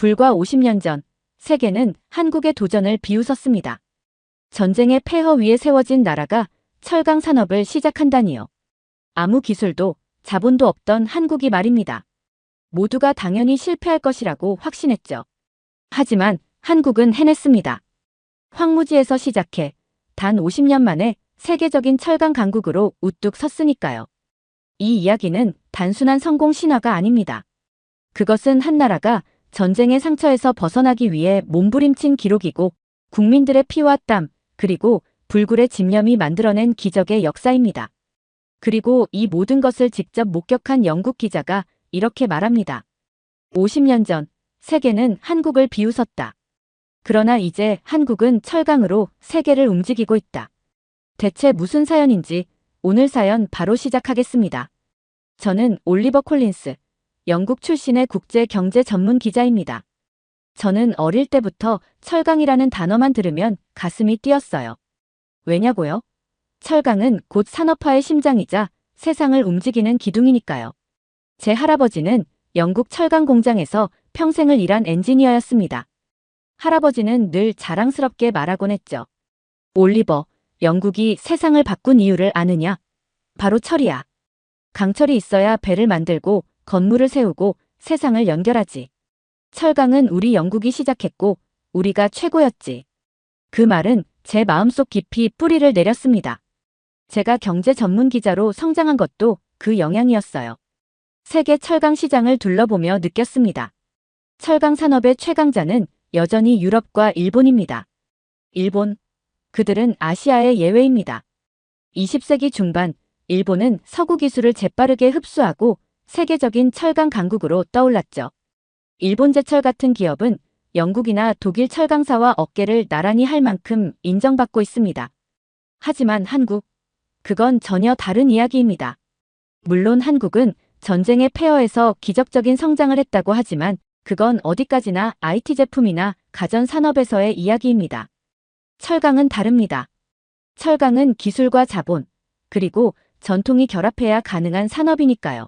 불과 50년 전 세계는 한국의 도전을 비웃었습니다. 전쟁의 폐허 위에 세워진 나라가 철강 산업을 시작한다니요. 아무 기술도 자본도 없던 한국이 말입니다. 모두가 당연히 실패할 것이라고 확신했죠. 하지만 한국은 해냈습니다. 황무지에서 시작해 단 50년 만에 세계적인 철강 강국으로 우뚝 섰으니까요. 이 이야기는 단순한 성공 신화가 아닙니다. 그것은 한 나라가 전쟁의 상처에서 벗어나기 위해 몸부림친 기록이고 국민들의 피와 땀 그리고 불굴의 집념이 만들어낸 기적의 역사입니다. 그리고 이 모든 것을 직접 목격한 영국 기자가 이렇게 말합니다. 50년 전 세계는 한국을 비웃었다. 그러나 이제 한국은 철강으로 세계를 움직이고 있다. 대체 무슨 사연인지 오늘 사연 바로 시작하겠습니다. 저는 올리버 콜린스, 영국 출신의 국제 경제 전문 기자입니다. 저는 어릴 때부터 철강이라는 단어만 들으면 가슴이 뛰었어요. 왜냐고요? 철강은 곧 산업화의 심장이자 세상을 움직이는 기둥이니까요. 제 할아버지는 영국 철강 공장에서 평생을 일한 엔지니어였습니다. 할아버지는 늘 자랑스럽게 말하곤 했죠. 올리버, 영국이 세상을 바꾼 이유를 아느냐? 바로 철이야. 강철이 있어야 배를 만들고 건물을 세우고 세상을 연결하지. 철강은 우리 영국이 시작했고 우리가 최고였지. 그 말은 제 마음속 깊이 뿌리를 내렸습니다. 제가 경제 전문 기자로 성장한 것도 그 영향이었어요. 세계 철강 시장을 둘러보며 느꼈습니다. 철강 산업의 최강자는 여전히 유럽과 일본입니다. 일본, 그들은 아시아의 예외입니다. 20세기 중반, 일본은 서구 기술을 재빠르게 흡수하고 세계적인 철강 강국으로 떠올랐죠. 일본제철 같은 기업은 영국이나 독일 철강사와 어깨를 나란히 할 만큼 인정받고 있습니다. 하지만 한국, 그건 전혀 다른 이야기입니다. 물론 한국은 전쟁의 폐허에서 기적적인 성장을 했다고 하지만 그건 어디까지나 IT 제품이나 가전산업에서의 이야기입니다. 철강은 다릅니다. 철강은 기술과 자본, 그리고 전통이 결합해야 가능한 산업이니까요.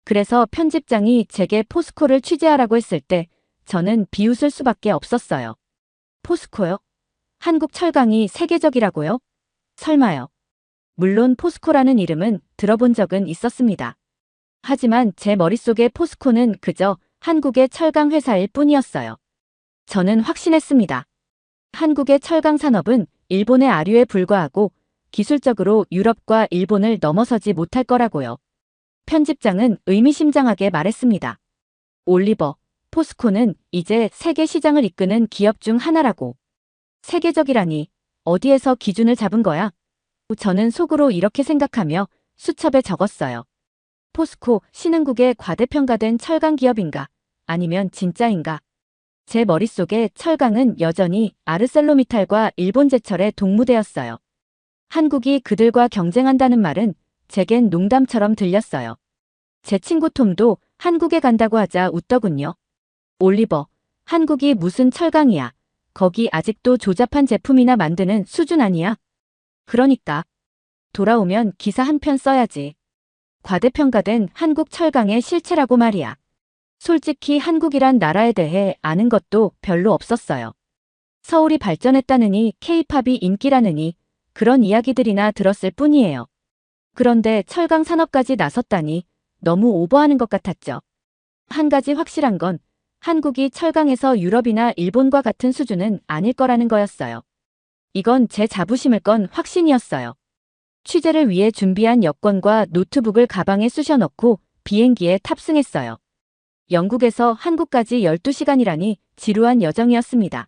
그래서 편집장이 제게 포스코를 취재하라고 했을 때 저는 비웃을 수밖에 없었어요. 포스코요? 한국 철강이 세계적이라고요? 설마요. 물론 포스코라는 이름은 들어본 적은 있었습니다. 하지만 제 머릿속에 포스코는 그저 한국의 철강 회사일 뿐이었어요. 저는 확신했습니다. 한국의 철강 산업은 일본의 아류에 불과하고 기술적으로 유럽과 일본을 넘어서지 못할 거라고요. 편집장은 의미심장하게 말했습니다. 올리버, 포스코는 이제 세계 시장을 이끄는 기업 중 하나라고. 세계적이라니 어디에서 기준을 잡은 거야? 저는 속으로 이렇게 생각하며 수첩에 적었어요. 포스코, 신흥국의 과대평가된 철강 기업인가? 아니면 진짜인가? 제 머릿속에 철강은 여전히 아르셀로미탈과 일본제철의 동무대였어요. 한국이 그들과 경쟁한다는 말은 제겐 농담처럼 들렸어요. 제 친구 톰도 한국에 간다고 하자 웃더군요. 올리버, 한국이 무슨 철강이야. 거기 아직도 조잡한 제품이나 만드는 수준 아니야? 그러니까. 돌아오면 기사 한 편 써야지. 과대평가된 한국 철강의 실체라고 말이야. 솔직히 한국이란 나라에 대해 아는 것도 별로 없었어요. 서울이 발전했다느니 K-팝이 인기라느니 그런 이야기들이나 들었을 뿐이에요. 그런데 철강 산업까지 나섰다니 너무 오버하는 것 같았죠. 한 가지 확실한 건 한국이 철강에서 유럽이나 일본과 같은 수준은 아닐 거라는 거였어요. 이건 제 자부심을 건 확신이었어요. 취재를 위해 준비한 여권과 노트북을 가방에 쑤셔 넣고 비행기에 탑승했어요. 영국에서 한국까지 12시간이라니 지루한 여정이었습니다.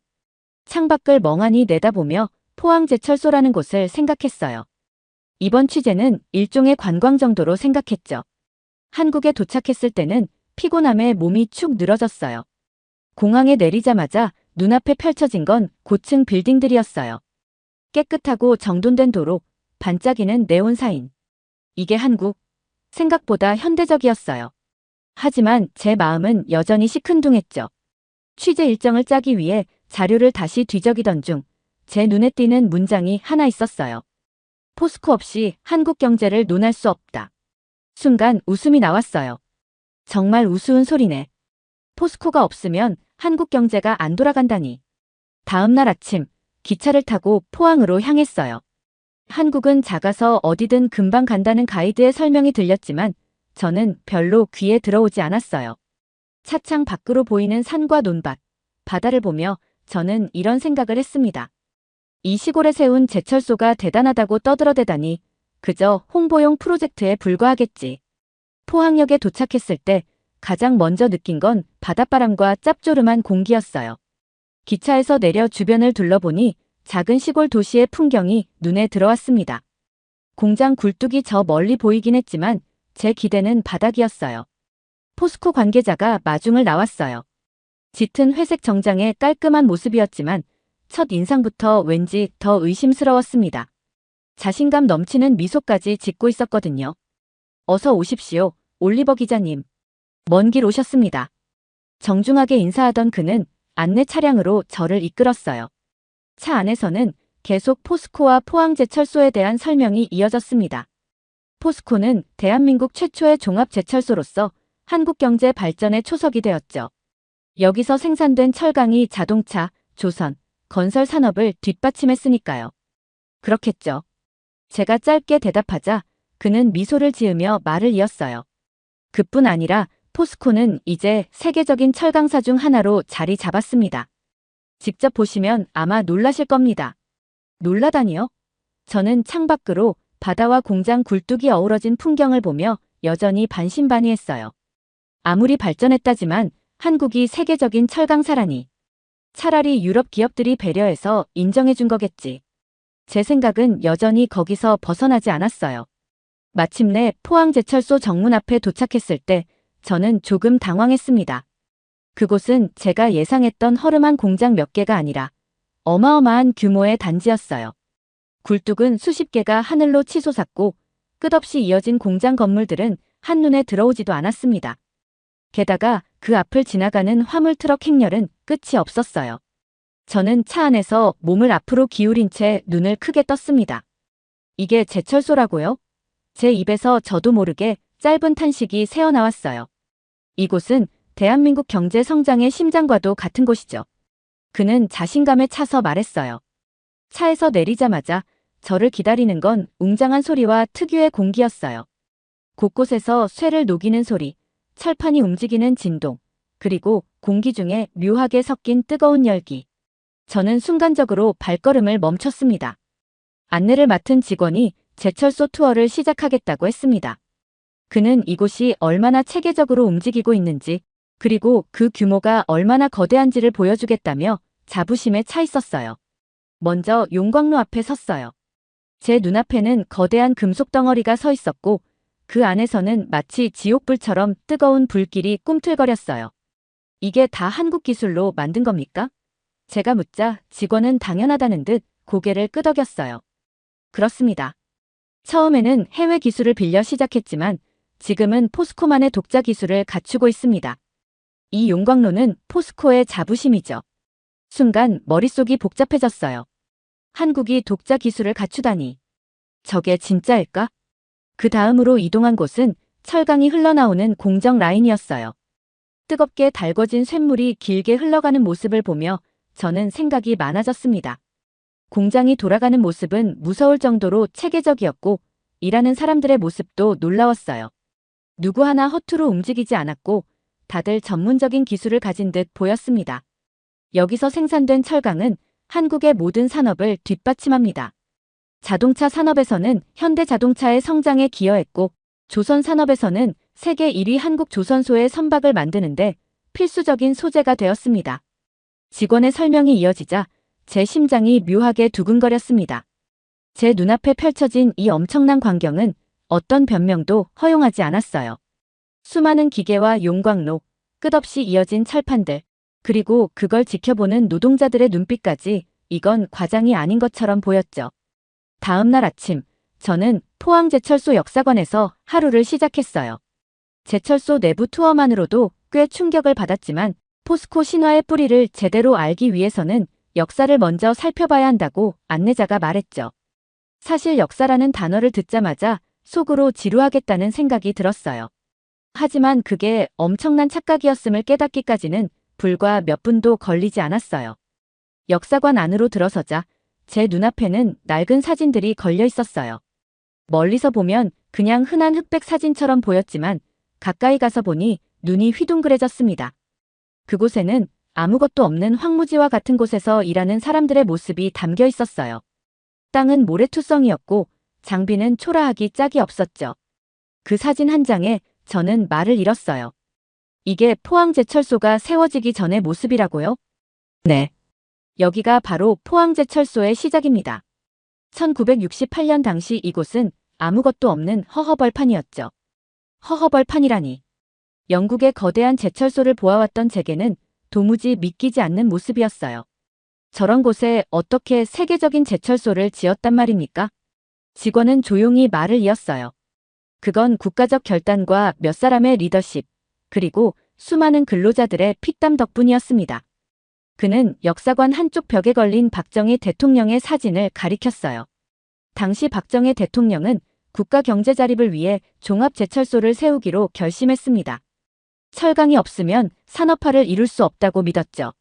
창밖을 멍하니 내다보며 포항제철소라는 곳을 생각했어요. 이번 취재는 일종의 관광 정도로 생각했죠. 한국에 도착했을 때는 피곤함에 몸이 축 늘어졌어요. 공항에 내리자마자 눈앞에 펼쳐진 건 고층 빌딩들이었어요. 깨끗하고 정돈된 도로, 반짝이는 네온 사인. 이게 한국? 생각보다 현대적이었어요. 하지만 제 마음은 여전히 시큰둥했죠. 취재 일정을 짜기 위해 자료를 다시 뒤적이던 중 제 눈에 띄는 문장이 하나 있었어요. 포스코 없이 한국 경제를 논할 수 없다. 순간 웃음이 나왔어요. 정말 우스운 소리네. 포스코가 없으면 한국 경제가 안 돌아간다니. 다음 날 아침, 기차를 타고 포항으로 향했어요. 한국은 작아서 어디든 금방 간다는 가이드의 설명이 들렸지만 저는 별로 귀에 들어오지 않았어요. 차창 밖으로 보이는 산과 논밭, 바다를 보며 저는 이런 생각을 했습니다. 이 시골에 세운 제철소가 대단하다고 떠들어대다니 그저 홍보용 프로젝트에 불과하겠지. 포항역에 도착했을 때 가장 먼저 느낀 건 바닷바람과 짭조름한 공기였어요. 기차에서 내려 주변을 둘러보니 작은 시골 도시의 풍경이 눈에 들어왔습니다. 공장 굴뚝이 저 멀리 보이긴 했지만 제 기대는 바닥이었어요. 포스코 관계자가 마중을 나왔어요. 짙은 회색 정장의 깔끔한 모습이었지만 첫 인상부터 왠지 더 의심스러웠습니다. 자신감 넘치는 미소까지 짓고 있었거든요. 어서 오십시오, 올리버 기자님. 먼 길 오셨습니다. 정중하게 인사하던 그는 안내 차량으로 저를 이끌었어요. 차 안에서는 계속 포스코와 포항제철소에 대한 설명이 이어졌습니다. 포스코는 대한민국 최초의 종합제철소로서 한국 경제 발전의 초석이 되었죠. 여기서 생산된 철강이 자동차, 조선, 건설 산업을 뒷받침했으니까요. 그렇겠죠. 제가 짧게 대답하자 그는 미소를 지으며 말을 이었어요. 그뿐 아니라 포스코는 이제 세계적인 철강사 중 하나로 자리 잡았습니다. 직접 보시면 아마 놀라실 겁니다. 놀라다니요? 저는 창밖으로 바다와 공장 굴뚝이 어우러진 풍경을 보며 여전히 반신반의했어요. 아무리 발전했다지만 한국이 세계적인 철강사라니. 차라리 유럽 기업들이 배려해서 인정해준 거겠지. 제 생각은 여전히 거기서 벗어나지 않았어요. 마침내 포항제철소 정문 앞에 도착했을 때 저는 조금 당황했습니다. 그곳은 제가 예상했던 허름한 공장 몇 개가 아니라 어마어마한 규모의 단지였어요. 굴뚝은 수십 개가 하늘로 치솟았고 끝없이 이어진 공장 건물들은 한눈에 들어오지도 않았습니다. 게다가 그 앞을 지나가는 화물 트럭 행렬은 끝이 없었어요. 저는 차 안에서 몸을 앞으로 기울인 채 눈을 크게 떴습니다. 이게 제철소라고요? 제 입에서 저도 모르게 짧은 탄식이 새어나왔어요. 이곳은 대한민국 경제 성장의 심장과도 같은 곳이죠. 그는 자신감에 차서 말했어요. 차에서 내리자마자 저를 기다리는 건 웅장한 소리와 특유의 공기였어요. 곳곳에서 쇠를 녹이는 소리, 철판이 움직이는 진동, 그리고 공기 중에 묘하게 섞인 뜨거운 열기. 저는 순간적으로 발걸음을 멈췄습니다. 안내를 맡은 직원이 제철소 투어를 시작하겠다고 했습니다. 그는 이곳이 얼마나 체계적으로 움직이고 있는지, 그리고 그 규모가 얼마나 거대한지를 보여주겠다며 자부심에 차 있었어요. 먼저 용광로 앞에 섰어요. 제 눈앞에는 거대한 금속 덩어리가 서 있었고 그 안에서는 마치 지옥불처럼 뜨거운 불길이 꿈틀거렸어요. 이게 다 한국 기술로 만든 겁니까? 제가 묻자 직원은 당연하다는 듯 고개를 끄덕였어요. 그렇습니다. 처음에는 해외 기술을 빌려 시작했지만 지금은 포스코만의 독자 기술을 갖추고 있습니다. 이 용광로는 포스코의 자부심이죠. 순간 머릿속이 복잡해졌어요. 한국이 독자 기술을 갖추다니. 저게 진짜일까? 그 다음으로 이동한 곳은 철강이 흘러나오는 공정 라인이었어요. 뜨겁게 달궈진 쇳물이 길게 흘러가는 모습을 보며 저는 생각이 많아졌습니다. 공장이 돌아가는 모습은 무서울 정도로 체계적이었고 일하는 사람들의 모습도 놀라웠어요. 누구 하나 허투루 움직이지 않았고 다들 전문적인 기술을 가진 듯 보였습니다. 여기서 생산된 철강은 한국의 모든 산업을 뒷받침합니다. 자동차 산업에서는 현대자동차의 성장에 기여했고 조선 산업에서는 세계 1위 한국조선소의 선박을 만드는데 필수적인 소재가 되었습니다. 직원의 설명이 이어지자 제 심장이 묘하게 두근거렸습니다. 제 눈앞에 펼쳐진 이 엄청난 광경은 어떤 변명도 허용하지 않았어요. 수많은 기계와 용광로, 끝없이 이어진 철판들, 그리고 그걸 지켜보는 노동자들의 눈빛까지 이건 과장이 아닌 것처럼 보였죠. 다음 날 아침, 저는 포항제철소 역사관에서 하루를 시작했어요. 제철소 내부 투어만으로도 꽤 충격을 받았지만 포스코 신화의 뿌리를 제대로 알기 위해서는 역사를 먼저 살펴봐야 한다고 안내자가 말했죠. 사실 역사라는 단어를 듣자마자 속으로 지루하겠다는 생각이 들었어요. 하지만 그게 엄청난 착각이었음을 깨닫기까지는 불과 몇 분도 걸리지 않았어요. 역사관 안으로 들어서자 제 눈앞에는 낡은 사진들이 걸려 있었어요. 멀리서 보면 그냥 흔한 흑백 사진처럼 보였지만 가까이 가서 보니 눈이 휘둥그레졌습니다. 그곳에는 아무것도 없는 황무지와 같은 곳에서 일하는 사람들의 모습이 담겨 있었어요. 땅은 모래투성이었고 장비는 초라하기 짝이 없었죠. 그 사진 한 장에 저는 말을 잃었어요. 이게 포항제철소가 세워지기 전의 모습이라고요? 네. 여기가 바로 포항제철소의 시작입니다. 1968년 당시 이곳은 아무것도 없는 허허벌판이었죠. 허허벌판이라니. 영국의 거대한 제철소를 보아왔던 제게는 도무지 믿기지 않는 모습이었어요. 저런 곳에 어떻게 세계적인 제철소를 지었단 말입니까? 직원은 조용히 말을 이었어요. 그건 국가적 결단과 몇 사람의 리더십, 그리고 수많은 근로자들의 피땀 덕분이었습니다. 그는 역사관 한쪽 벽에 걸린 박정희 대통령의 사진을 가리켰어요. 당시 박정희 대통령은 국가 경제 자립을 위해 종합제철소를 세우기로 결심했습니다. 철강이 없으면 산업화를 이룰 수 없다고 믿었죠.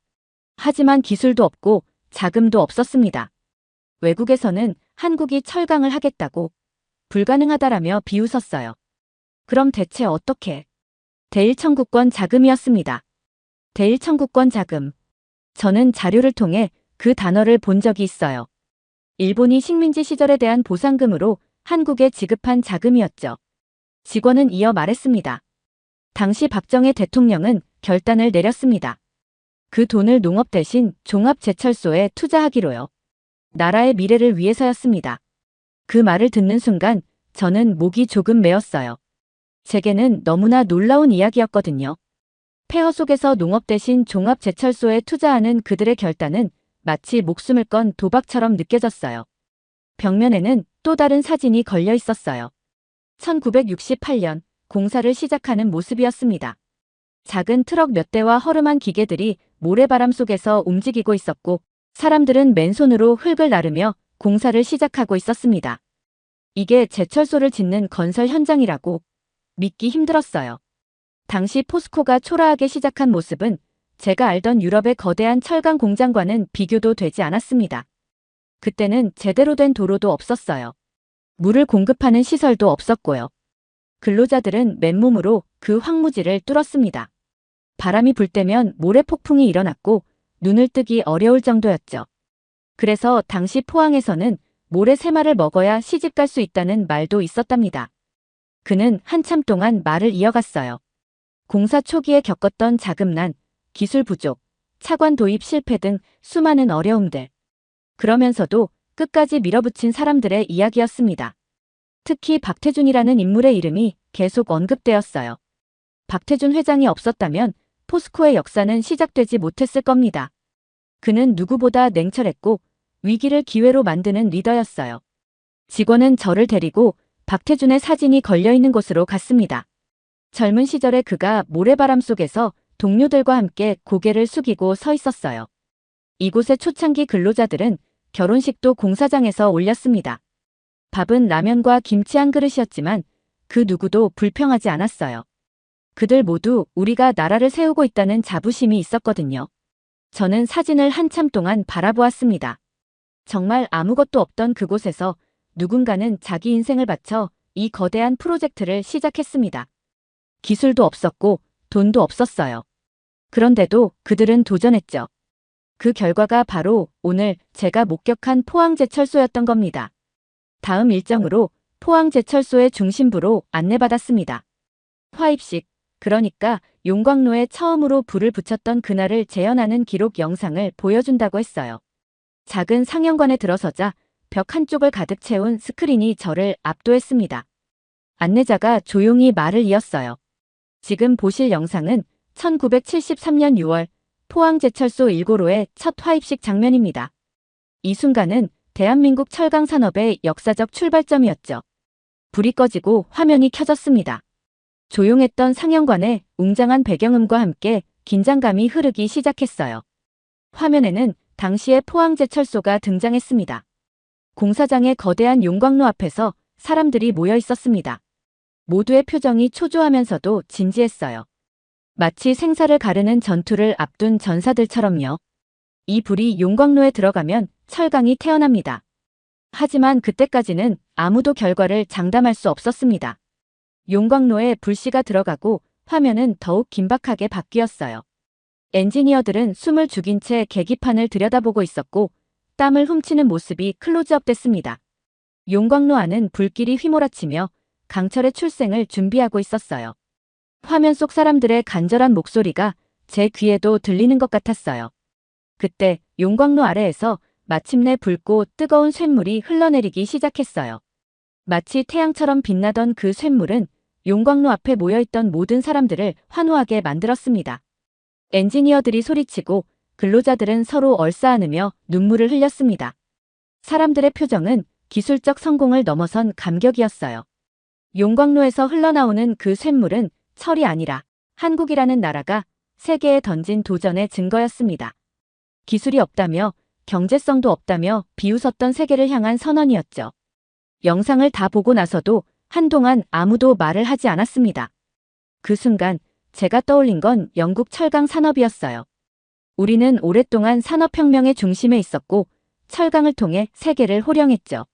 하지만 기술도 없고 자금도 없었습니다. 외국에서는 한국이 철강을 하겠다고 불가능하다라며 비웃었어요. 그럼 대체 어떻게? 대일청구권 자금이었습니다. 대일청구권 자금. 저는 자료를 통해 그 단어를 본 적이 있어요. 일본이 식민지 시절에 대한 보상금으로 한국에 지급한 자금이었죠. 직원은 이어 말했습니다. 당시 박정희 대통령은 결단을 내렸습니다. 그 돈을 농업 대신 종합제철소에 투자하기로요. 나라의 미래를 위해서였습니다. 그 말을 듣는 순간 저는 목이 조금 메었어요. 제게는 너무나 놀라운 이야기였거든요. 폐허 속에서 농업 대신 종합제철소에 투자하는 그들의 결단은 마치 목숨을 건 도박처럼 느껴졌어요. 벽면에는 또 다른 사진이 걸려 있었어요. 1968년 공사를 시작하는 모습이었습니다. 작은 트럭 몇 대와 허름한 기계들이 모래바람 속에서 움직이고 있었고 사람들은 맨손으로 흙을 나르며 공사를 시작하고 있었습니다. 이게 제철소를 짓는 건설 현장이라고 믿기 힘들었어요. 당시 포스코가 초라하게 시작한 모습은 제가 알던 유럽의 거대한 철강 공장과는 비교도 되지 않았습니다. 그때는 제대로 된 도로도 없었어요. 물을 공급하는 시설도 없었고요. 근로자들은 맨몸으로 그 황무지를 뚫었습니다. 바람이 불 때면 모래폭풍이 일어났고 눈을 뜨기 어려울 정도였죠. 그래서 당시 포항에서는 모래 3마를 먹어야 시집 갈 수 있다는 말도 있었답니다. 그는 한참 동안 말을 이어갔어요. 공사 초기에 겪었던 자금난, 기술 부족, 차관 도입 실패 등 수많은 어려움들. 그러면서도 끝까지 밀어붙인 사람들의 이야기였습니다. 특히 박태준이라는 인물의 이름이 계속 언급되었어요. 박태준 회장이 없었다면 포스코의 역사는 시작되지 못했을 겁니다. 그는 누구보다 냉철했고 위기를 기회로 만드는 리더였어요. 직원은 저를 데리고 박태준의 사진이 걸려있는 곳으로 갔습니다. 젊은 시절에 그가 모래바람 속에서 동료들과 함께 고개를 숙이고 서 있었어요. 이곳의 초창기 근로자들은 결혼식도 공사장에서 올렸습니다. 밥은 라면과 김치 한 그릇이었지만 그 누구도 불평하지 않았어요. 그들 모두 우리가 나라를 세우고 있다는 자부심이 있었거든요. 저는 사진을 한참 동안 바라보았습니다. 정말 아무것도 없던 그곳에서 누군가는 자기 인생을 바쳐 이 거대한 프로젝트를 시작했습니다. 기술도 없었고 돈도 없었어요. 그런데도 그들은 도전했죠. 그 결과가 바로 오늘 제가 목격한 포항제철소였던 겁니다. 다음 일정으로 포항제철소의 중심부로 안내받았습니다. 화입식, 그러니까 용광로에 처음으로 불을 붙였던 그날을 재현하는 기록 영상을 보여준다고 했어요. 작은 상영관에 들어서자 벽 한쪽을 가득 채운 스크린이 저를 압도했습니다. 안내자가 조용히 말을 이었어요. 지금 보실 영상은 1973년 6월 포항제철소 1고로의 첫 화입식 장면입니다. 이 순간은 대한민국 철강 산업의 역사적 출발점이었죠. 불이 꺼지고 화면이 켜졌습니다. 조용했던 상영관에 웅장한 배경음과 함께 긴장감이 흐르기 시작했어요. 화면에는 당시의 포항제철소가 등장했습니다. 공사장의 거대한 용광로 앞에서 사람들이 모여 있었습니다. 모두의 표정이 초조하면서도 진지했어요. 마치 생사를 가르는 전투를 앞둔 전사들처럼요. 이 불이 용광로에 들어가면 철강이 태어납니다. 하지만 그때까지는 아무도 결과를 장담할 수 없었습니다. 용광로에 불씨가 들어가고 화면은 더욱 긴박하게 바뀌었어요. 엔지니어들은 숨을 죽인 채 계기판을 들여다보고 있었고 땀을 훔치는 모습이 클로즈업 됐습니다. 용광로 안은 불길이 휘몰아치며 강철의 출생을 준비하고 있었어요. 화면 속 사람들의 간절한 목소리가 제 귀에도 들리는 것 같았어요. 그때 용광로 아래에서 마침내 붉고 뜨거운 쇳물이 흘러내리기 시작했어요. 마치 태양처럼 빛나던 그 쇳물은 용광로 앞에 모여있던 모든 사람들을 환호하게 만들었습니다. 엔지니어들이 소리치고 근로자들은 서로 얼싸안으며 눈물을 흘렸습니다. 사람들의 표정은 기술적 성공을 넘어선 감격이었어요. 용광로에서 흘러나오는 그 쇳물은 철이 아니라 한국이라는 나라가 세계에 던진 도전의 증거였습니다. 기술이 없다며 경제성도 없다며 비웃었던 세계를 향한 선언이었죠. 영상을 다 보고 나서도 한동안 아무도 말을 하지 않았습니다. 그 순간 제가 떠올린 건 영국 철강 산업이었어요. 우리는 오랫동안 산업혁명의 중심에 있었고 철강을 통해 세계를 호령했죠.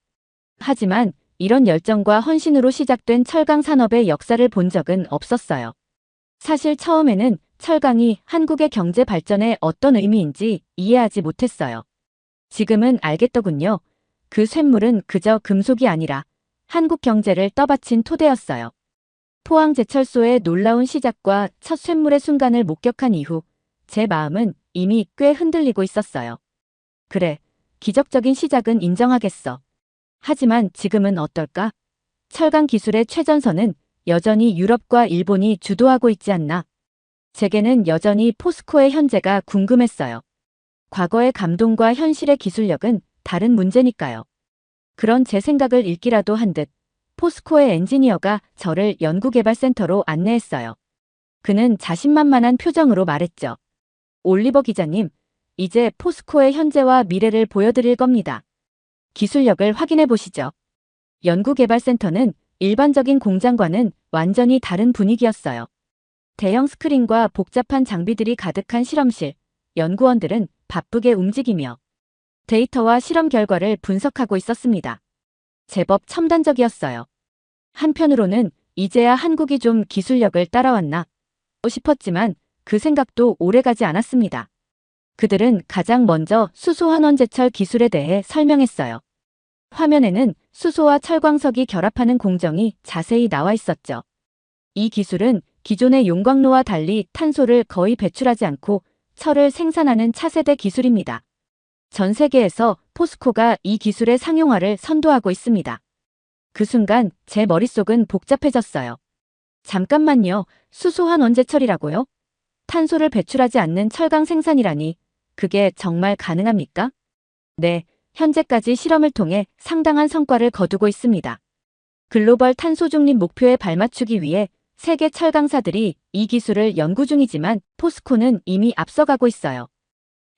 하지만 이런 열정과 헌신으로 시작된 철강 산업의 역사를 본 적은 없었어요. 사실 처음에는 철강이 한국의 경제 발전에 어떤 의미인지 이해하지 못했어요. 지금은 알겠더군요. 그 쇳물은 그저 금속이 아니라 한국 경제를 떠받친 토대였어요. 포항제철소의 놀라운 시작과 첫 쇳물의 순간을 목격한 이후 제 마음은 이미 꽤 흔들리고 있었어요. 그래, 기적적인 시작은 인정하겠어. 하지만 지금은 어떨까? 철강 기술의 최전선은 여전히 유럽과 일본이 주도하고 있지 않나? 제게는 여전히 포스코의 현재가 궁금했어요. 과거의 감동과 현실의 기술력은 다른 문제니까요. 그런 제 생각을 읽기라도 한 듯 포스코의 엔지니어가 저를 연구개발센터로 안내했어요. 그는 자신만만한 표정으로 말했죠. 올리버 기자님, 이제 포스코의 현재와 미래를 보여드릴 겁니다. 기술력을 확인해 보시죠. 연구개발센터는 일반적인 공장과는 완전히 다른 분위기였어요. 대형 스크린과 복잡한 장비들이 가득한 실험실, 연구원들은 바쁘게 움직이며 데이터와 실험 결과를 분석하고 있었습니다. 제법 첨단적이었어요. 한편으로는 이제야 한국이 좀 기술력을 따라왔나 싶었지만 그 생각도 오래가지 않았습니다. 그들은 가장 먼저 수소환원제철 기술에 대해 설명했어요. 화면에는 수소와 철광석이 결합하는 공정이 자세히 나와 있었죠. 이 기술은 기존의 용광로와 달리 탄소를 거의 배출하지 않고 철을 생산하는 차세대 기술입니다. 전 세계에서 포스코가 이 기술의 상용화를 선도하고 있습니다. 그 순간 제 머릿속은 복잡해졌어요. 잠깐만요, 수소환원제철이라고요? 탄소를 배출하지 않는 철강 생산이라니, 그게 정말 가능합니까? 네, 현재까지 실험을 통해 상당한 성과를 거두고 있습니다. 글로벌 탄소 중립 목표에 발맞추기 위해 세계 철강사들이 이 기술을 연구 중이지만 포스코는 이미 앞서가고 있어요.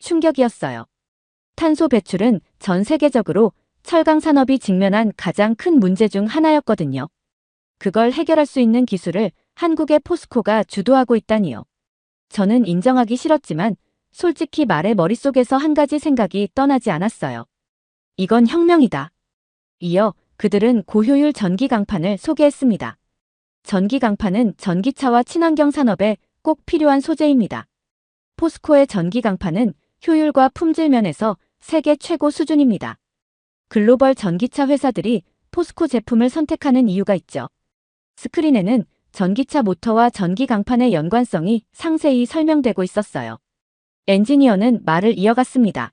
충격이었어요. 탄소 배출은 전 세계적으로 철강 산업이 직면한 가장 큰 문제 중 하나였거든요. 그걸 해결할 수 있는 기술을 한국의 포스코가 주도하고 있다니요. 저는 인정하기 싫었지만 솔직히 말해 머릿속에서 한 가지 생각이 떠나지 않았어요. 이건 혁명이다. 이어 그들은 고효율 전기 강판을 소개했습니다. 전기 강판은 전기차와 친환경 산업에 꼭 필요한 소재입니다. 포스코의 전기 강판은 효율과 품질 면에서 세계 최고 수준입니다. 글로벌 전기차 회사들이 포스코 제품을 선택하는 이유가 있죠. 스크린에는 전기차 모터와 전기 강판의 연관성이 상세히 설명되고 있었어요. 엔지니어는 말을 이어갔습니다.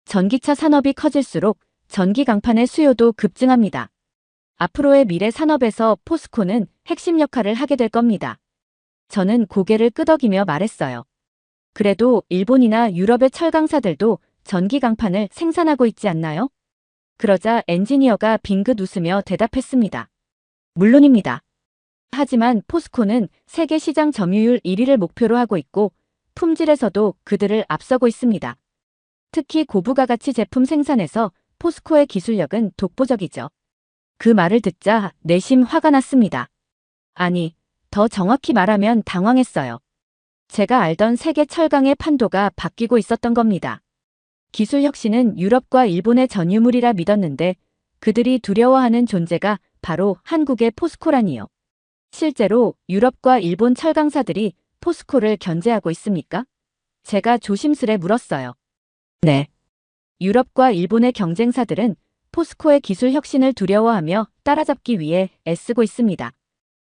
전기차 산업이 커질수록 전기 강판의 수요도 급증합니다. 앞으로의 미래 산업에서 포스코는 핵심 역할을 하게 될 겁니다. 저는 고개를 끄덕이며 말했어요. 그래도 일본이나 유럽의 철강사들도 전기 강판을 생산하고 있지 않나요? 그러자 엔지니어가 빙긋 웃으며 대답했습니다. 물론입니다. 하지만 포스코는 세계 시장 점유율 1위를 목표로 하고 있고 품질에서도 그들을 앞서고 있습니다. 특히 고부가가치 제품 생산에서 포스코의 기술력은 독보적이죠. 그 말을 듣자 내심 화가 났습니다. 아니, 더 정확히 말하면 당황했어요. 제가 알던 세계 철강의 판도가 바뀌고 있었던 겁니다. 기술 혁신은 유럽과 일본의 전유물이라 믿었는데 그들이 두려워하는 존재가 바로 한국의 포스코라니요. 실제로 유럽과 일본 철강사들이 포스코를 견제하고 있습니까? 제가 조심스레 물었어요. 네. 유럽과 일본의 경쟁사들은 포스코의 기술 혁신을 두려워하며 따라잡기 위해 애쓰고 있습니다.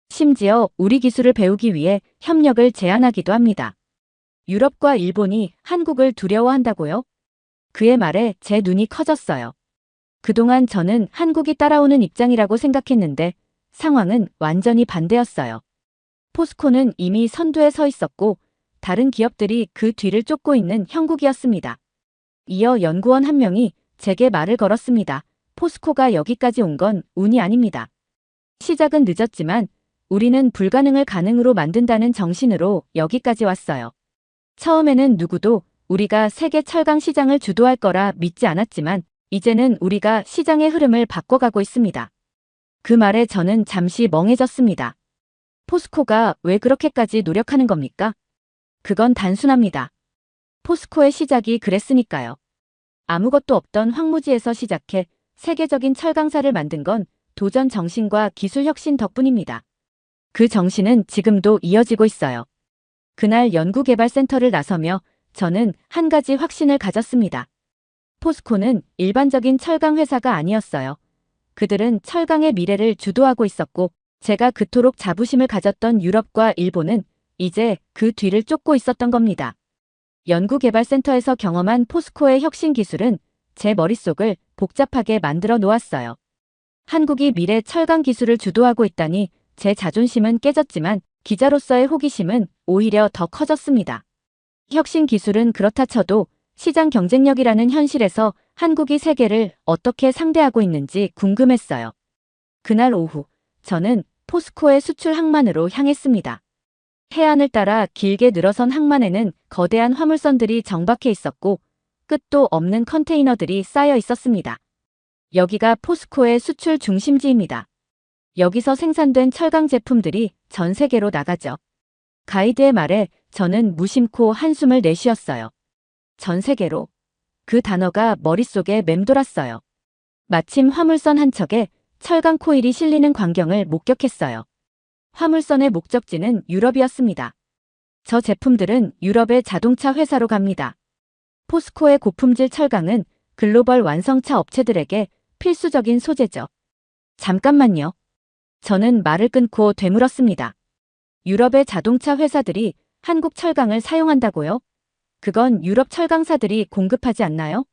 심지어 우리 기술을 배우기 위해 협력을 제안하기도 합니다. 유럽과 일본이 한국을 두려워한다고요? 그의 말에 제 눈이 커졌어요. 그동안 저는 한국이 따라오는 입장이라고 생각했는데 상황은 완전히 반대였어요. 포스코는 이미 선두에 서 있었고 다른 기업들이 그 뒤를 쫓고 있는 형국이었습니다. 이어 연구원 한 명이 제게 말을 걸었습니다. 포스코가 여기까지 온 건 운이 아닙니다. 시작은 늦었지만 우리는 불가능을 가능으로 만든다는 정신으로 여기까지 왔어요. 처음에는 누구도 우리가 세계 철강 시장을 주도할 거라 믿지 않았지만 이제는 우리가 시장의 흐름을 바꿔가고 있습니다. 그 말에 저는 잠시 멍해졌습니다. 포스코가 왜 그렇게까지 노력하는 겁니까? 그건 단순합니다. 포스코의 시작이 그랬으니까요. 아무것도 없던 황무지에서 시작해 세계적인 철강사를 만든 건 도전 정신과 기술 혁신 덕분입니다. 그 정신은 지금도 이어지고 있어요. 그날 연구개발센터를 나서며 저는 한 가지 확신을 가졌습니다. 포스코는 일반적인 철강 회사가 아니었어요. 그들은 철강의 미래를 주도하고 있었고 제가 그토록 자부심을 가졌던 유럽과 일본은 이제 그 뒤를 쫓고 있었던 겁니다. 연구개발센터에서 경험한 포스코의 혁신 기술은 제 머릿속을 복잡하게 만들어 놓았어요. 한국이 미래 철강 기술을 주도하고 있다니 제 자존심은 깨졌지만 기자로서의 호기심은 오히려 더 커졌습니다. 혁신 기술은 그렇다 쳐도 시장 경쟁력이라는 현실에서 한국이 세계를 어떻게 상대하고 있는지 궁금했어요. 그날 오후 저는 포스코의 수출 항만으로 향했습니다. 해안을 따라 길게 늘어선 항만에는 거대한 화물선들이 정박해 있었고 끝도 없는 컨테이너들이 쌓여 있었습니다. 여기가 포스코의 수출 중심지입니다. 여기서 생산된 철강 제품들이 전 세계로 나가죠. 가이드의 말에 저는 무심코 한숨을 내쉬었어요. 전 세계로. 그 단어가 머릿속에 맴돌았어요. 마침 화물선 한 척에 철강 코일이 실리는 광경을 목격했어요. 화물선의 목적지는 유럽이었습니다. 저 제품들은 유럽의 자동차 회사로 갑니다. 포스코의 고품질 철강은 글로벌 완성차 업체들에게 필수적인 소재죠. 잠깐만요. 저는 말을 끊고 되물었습니다. 유럽의 자동차 회사들이 한국 철강을 사용한다고요? 그건 유럽 철강사들이 공급하지 않나요?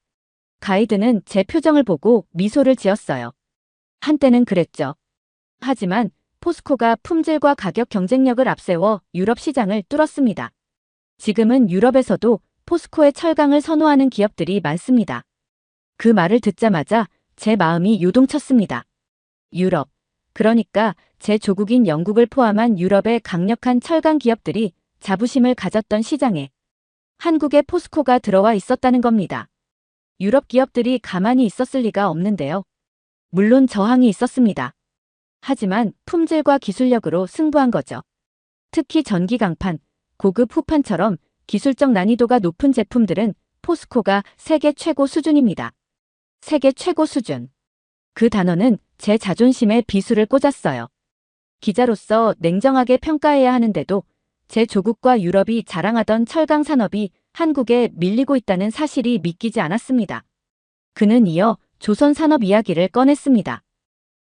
가이드는 제 표정을 보고 미소를 지었어요. 한때는 그랬죠. 하지만 포스코가 품질과 가격 경쟁력을 앞세워 유럽 시장을 뚫었습니다. 지금은 유럽에서도 포스코의 철강을 선호하는 기업들이 많습니다. 그 말을 듣자마자 제 마음이 요동쳤습니다. 유럽. 그러니까 제 조국인 영국을 포함한 유럽의 강력한 철강 기업들이 자부심을 가졌던 시장에 한국의 포스코가 들어와 있었다는 겁니다. 유럽 기업들이 가만히 있었을 리가 없는데요. 물론 저항이 있었습니다. 하지만 품질과 기술력으로 승부한 거죠. 특히 전기 강판, 고급 후판처럼 기술적 난이도가 높은 제품들은 포스코가 세계 최고 수준입니다. 세계 최고 수준. 그 단어는 제 자존심에 비수를 꽂았어요. 기자로서 냉정하게 평가해야 하는데도 제 조국과 유럽이 자랑하던 철강 산업이 한국에 밀리고 있다는 사실이 믿기지 않았습니다. 그는 이어 조선 산업 이야기를 꺼냈습니다.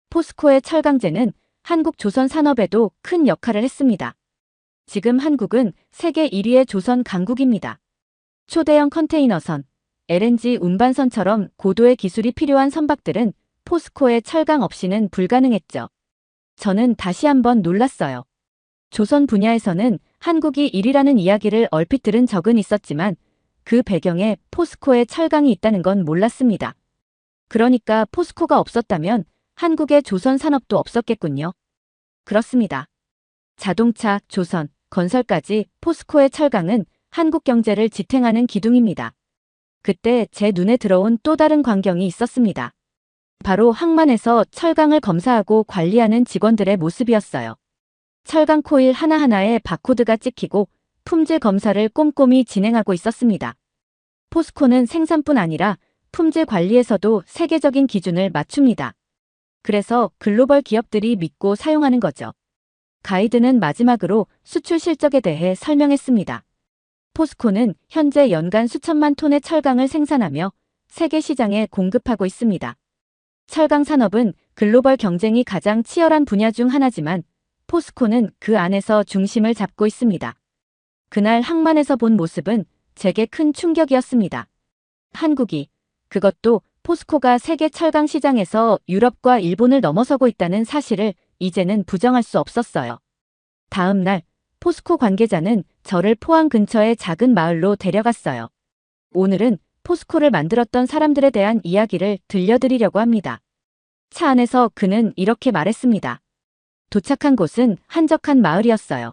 포스코의 철강제는 한국 조선 산업에도 큰 역할을 했습니다. 지금 한국은 세계 1위의 조선 강국입니다. 초대형 컨테이너선, LNG 운반선처럼 고도의 기술이 필요한 선박들은 포스코의 철강 없이는 불가능했죠. 저는 다시 한번 놀랐어요. 조선 분야에서는 한국이 1위라는 이야기를 얼핏 들은 적은 있었지만 그 배경에 포스코의 철강이 있다는 건 몰랐습니다. 그러니까 포스코가 없었다면 한국의 조선 산업도 없었겠군요. 그렇습니다. 자동차, 조선, 건설까지 포스코의 철강은 한국 경제를 지탱하는 기둥입니다. 그때 제 눈에 들어온 또 다른 광경이 있었습니다. 바로 항만에서 철강을 검사하고 관리하는 직원들의 모습이었어요. 철강 코일 하나하나에 바코드가 찍히고 품질 검사를 꼼꼼히 진행하고 있었습니다. 포스코는 생산뿐 아니라 품질 관리에서도 세계적인 기준을 맞춥니다. 그래서 글로벌 기업들이 믿고 사용하는 거죠. 가이드는 마지막으로 수출 실적에 대해 설명했습니다. 포스코는 현재 연간 수천만 톤의 철강을 생산하며 세계 시장에 공급하고 있습니다. 철강 산업은 글로벌 경쟁이 가장 치열한 분야 중 하나지만 포스코는 그 안에서 중심을 잡고 있습니다. 그날 항만에서 본 모습은 제게 큰 충격이었습니다. 한국이, 그것도 포스코가 세계 철강 시장에서 유럽과 일본을 넘어서고 있다는 사실을 이제는 부정할 수 없었어요. 다음 날 포스코 관계자는 저를 포항 근처의 작은 마을로 데려갔어요. 오늘은 포스코를 만들었던 사람들에 대한 이야기를 들려드리려고 합니다. 차 안에서 그는 이렇게 말했습니다. 도착한 곳은 한적한 마을이었어요.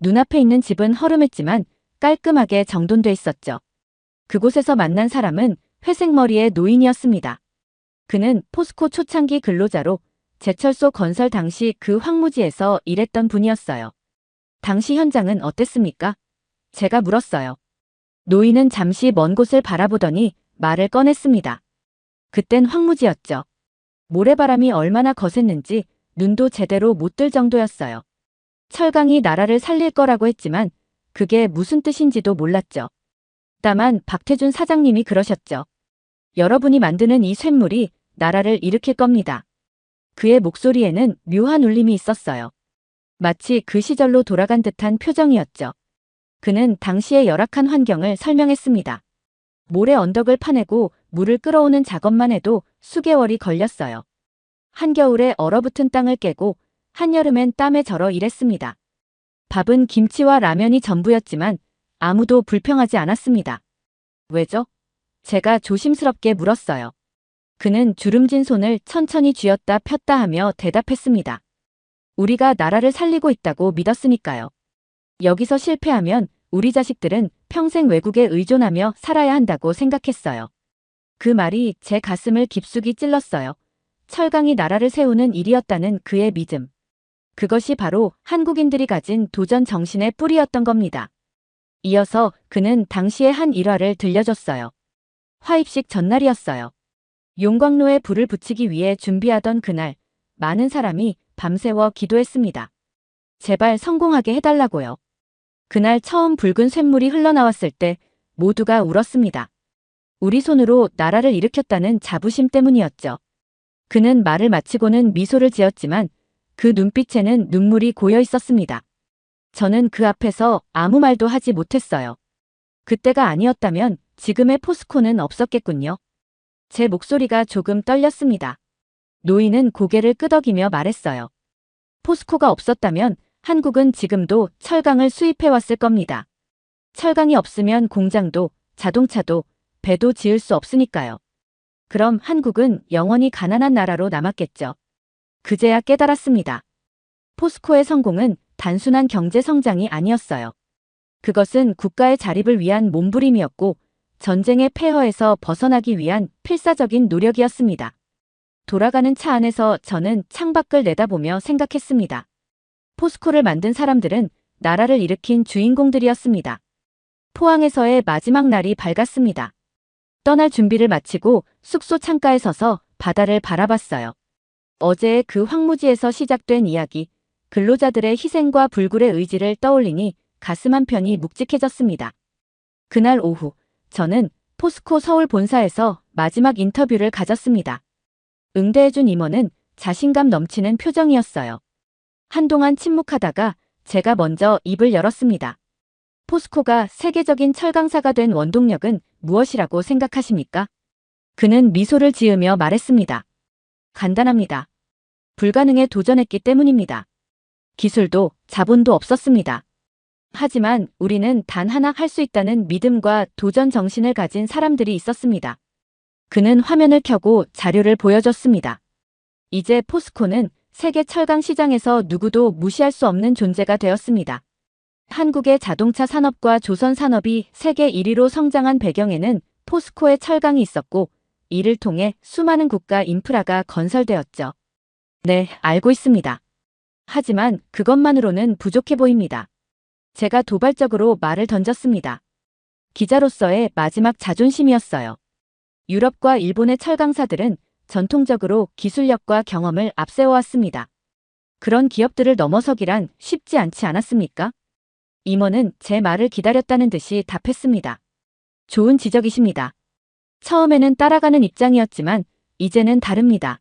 눈앞에 있는 집은 허름했지만 깔끔하게 정돈돼 있었죠. 그곳에서 만난 사람은 회색머리의 노인이었습니다. 그는 포스코 초창기 근로자로 제철소 건설 당시 그 황무지에서 일했던 분이었어요. 당시 현장은 어땠습니까? 제가 물었어요. 노인은 잠시 먼 곳을 바라보더니 말을 꺼냈습니다. 그땐 황무지였죠. 모래바람이 얼마나 거셌는지 눈도 제대로 못 뜰 정도였어요. 철강이 나라를 살릴 거라고 했지만 그게 무슨 뜻인지도 몰랐죠. 다만 박태준 사장님이 그러셨죠. 여러분이 만드는 이 쇳물이 나라를 일으킬 겁니다. 그의 목소리에는 묘한 울림이 있었어요. 마치 그 시절로 돌아간 듯한 표정이었죠. 그는 당시의 열악한 환경을 설명했습니다. 모래 언덕을 파내고 물을 끌어오는 작업만 해도 수개월이 걸렸어요. 한겨울에 얼어붙은 땅을 깨고 한여름엔 땀에 절어 일했습니다. 밥은 김치와 라면이 전부였지만 아무도 불평하지 않았습니다. 왜죠? 제가 조심스럽게 물었어요. 그는 주름진 손을 천천히 쥐었다 폈다 하며 대답했습니다. 우리가 나라를 살리고 있다고 믿었으니까요. 여기서 실패하면 우리 자식들은 평생 외국에 의존하며 살아야 한다고 생각했어요. 그 말이 제 가슴을 깊숙이 찔렀어요. 철강이 나라를 세우는 일이었다는 그의 믿음. 그것이 바로 한국인들이 가진 도전 정신의 뿌리였던 겁니다. 이어서 그는 당시의 한 일화를 들려줬어요. 화입식 전날이었어요. 용광로에 불을 붙이기 위해 준비하던 그날, 많은 사람이 밤새워 기도했습니다. 제발 성공하게 해달라고요. 그날 처음 붉은 쇳물이 흘러나왔을 때 모두가 울었습니다. 우리 손으로 나라를 일으켰다는 자부심 때문이었죠. 그는 말을 마치고는 미소를 지었지만 그 눈빛에는 눈물이 고여 있었습니다. 저는 그 앞에서 아무 말도 하지 못했어요. 그때가 아니었다면 지금의 포스코는 없었겠군요. 제 목소리가 조금 떨렸습니다. 노인은 고개를 끄덕이며 말했어요. 포스코가 없었다면 한국은 지금도 철강을 수입해왔을 겁니다. 철강이 없으면 공장도, 자동차도, 배도 지을 수 없으니까요. 그럼 한국은 영원히 가난한 나라로 남았겠죠. 그제야 깨달았습니다. 포스코의 성공은 단순한 경제 성장이 아니었어요. 그것은 국가의 자립을 위한 몸부림이었고 전쟁의 폐허에서 벗어나기 위한 필사적인 노력이었습니다. 돌아가는 차 안에서 저는 창밖을 내다보며 생각했습니다. 포스코를 만든 사람들은 나라를 일으킨 주인공들이었습니다. 포항에서의 마지막 날이 밝았습니다. 떠날 준비를 마치고 숙소 창가에 서서 바다를 바라봤어요. 어제의 그 황무지에서 시작된 이야기, 근로자들의 희생과 불굴의 의지를 떠올리니 가슴 한편이 묵직해졌습니다. 그날 오후, 저는 포스코 서울 본사에서 마지막 인터뷰를 가졌습니다. 응대해준 임원은 자신감 넘치는 표정이었어요. 한동안 침묵하다가 제가 먼저 입을 열었습니다. 포스코가 세계적인 철강사가 된 원동력은 무엇이라고 생각하십니까? 그는 미소를 지으며 말했습니다. 간단합니다. 불가능에 도전했기 때문입니다. 기술도 자본도 없었습니다. 하지만 우리는 단 하나 할 수 있다는 믿음과 도전 정신을 가진 사람들이 있었습니다. 그는 화면을 켜고 자료를 보여줬습니다. 이제 포스코는 세계 철강 시장에서 누구도 무시할 수 없는 존재가 되었습니다. 한국의 자동차 산업과 조선 산업이 세계 1위로 성장한 배경에는 포스코의 철강이 있었고 이를 통해 수많은 국가 인프라가 건설되었죠. 네, 알고 있습니다. 하지만 그것만으로는 부족해 보입니다. 제가 도발적으로 말을 던졌습니다. 기자로서의 마지막 자존심이었어요. 유럽과 일본의 철강사들은 전통적으로 기술력과 경험을 앞세워왔습니다. 그런 기업들을 넘어서기란 쉽지 않지 않았습니까? 임원은 제 말을 기다렸다는 듯이 답했습니다. 좋은 지적이십니다. 처음에는 따라가는 입장이었지만 이제는 다릅니다.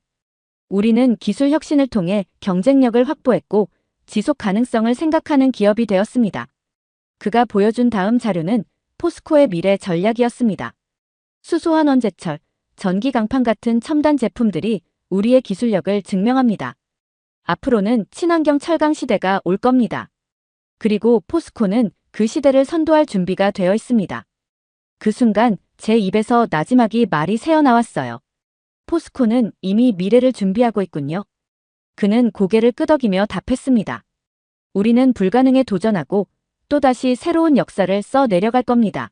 우리는 기술 혁신을 통해 경쟁력을 확보했고 지속 가능성을 생각하는 기업이 되었습니다. 그가 보여준 다음 자료는 포스코의 미래 전략이었습니다. 수소환 원제철, 전기 강판 같은 첨단 제품들이 우리의 기술력을 증명합니다. 앞으로는 친환경 철강 시대가 올 겁니다. 그리고 포스코는 그 시대를 선도할 준비가 되어 있습니다. 그 순간 제 입에서 나지막이 말이 새어나왔어요. 포스코는 이미 미래를 준비하고 있군요. 그는 고개를 끄덕이며 답했습니다. 우리는 불가능에 도전하고 또다시 새로운 역사를 써 내려갈 겁니다.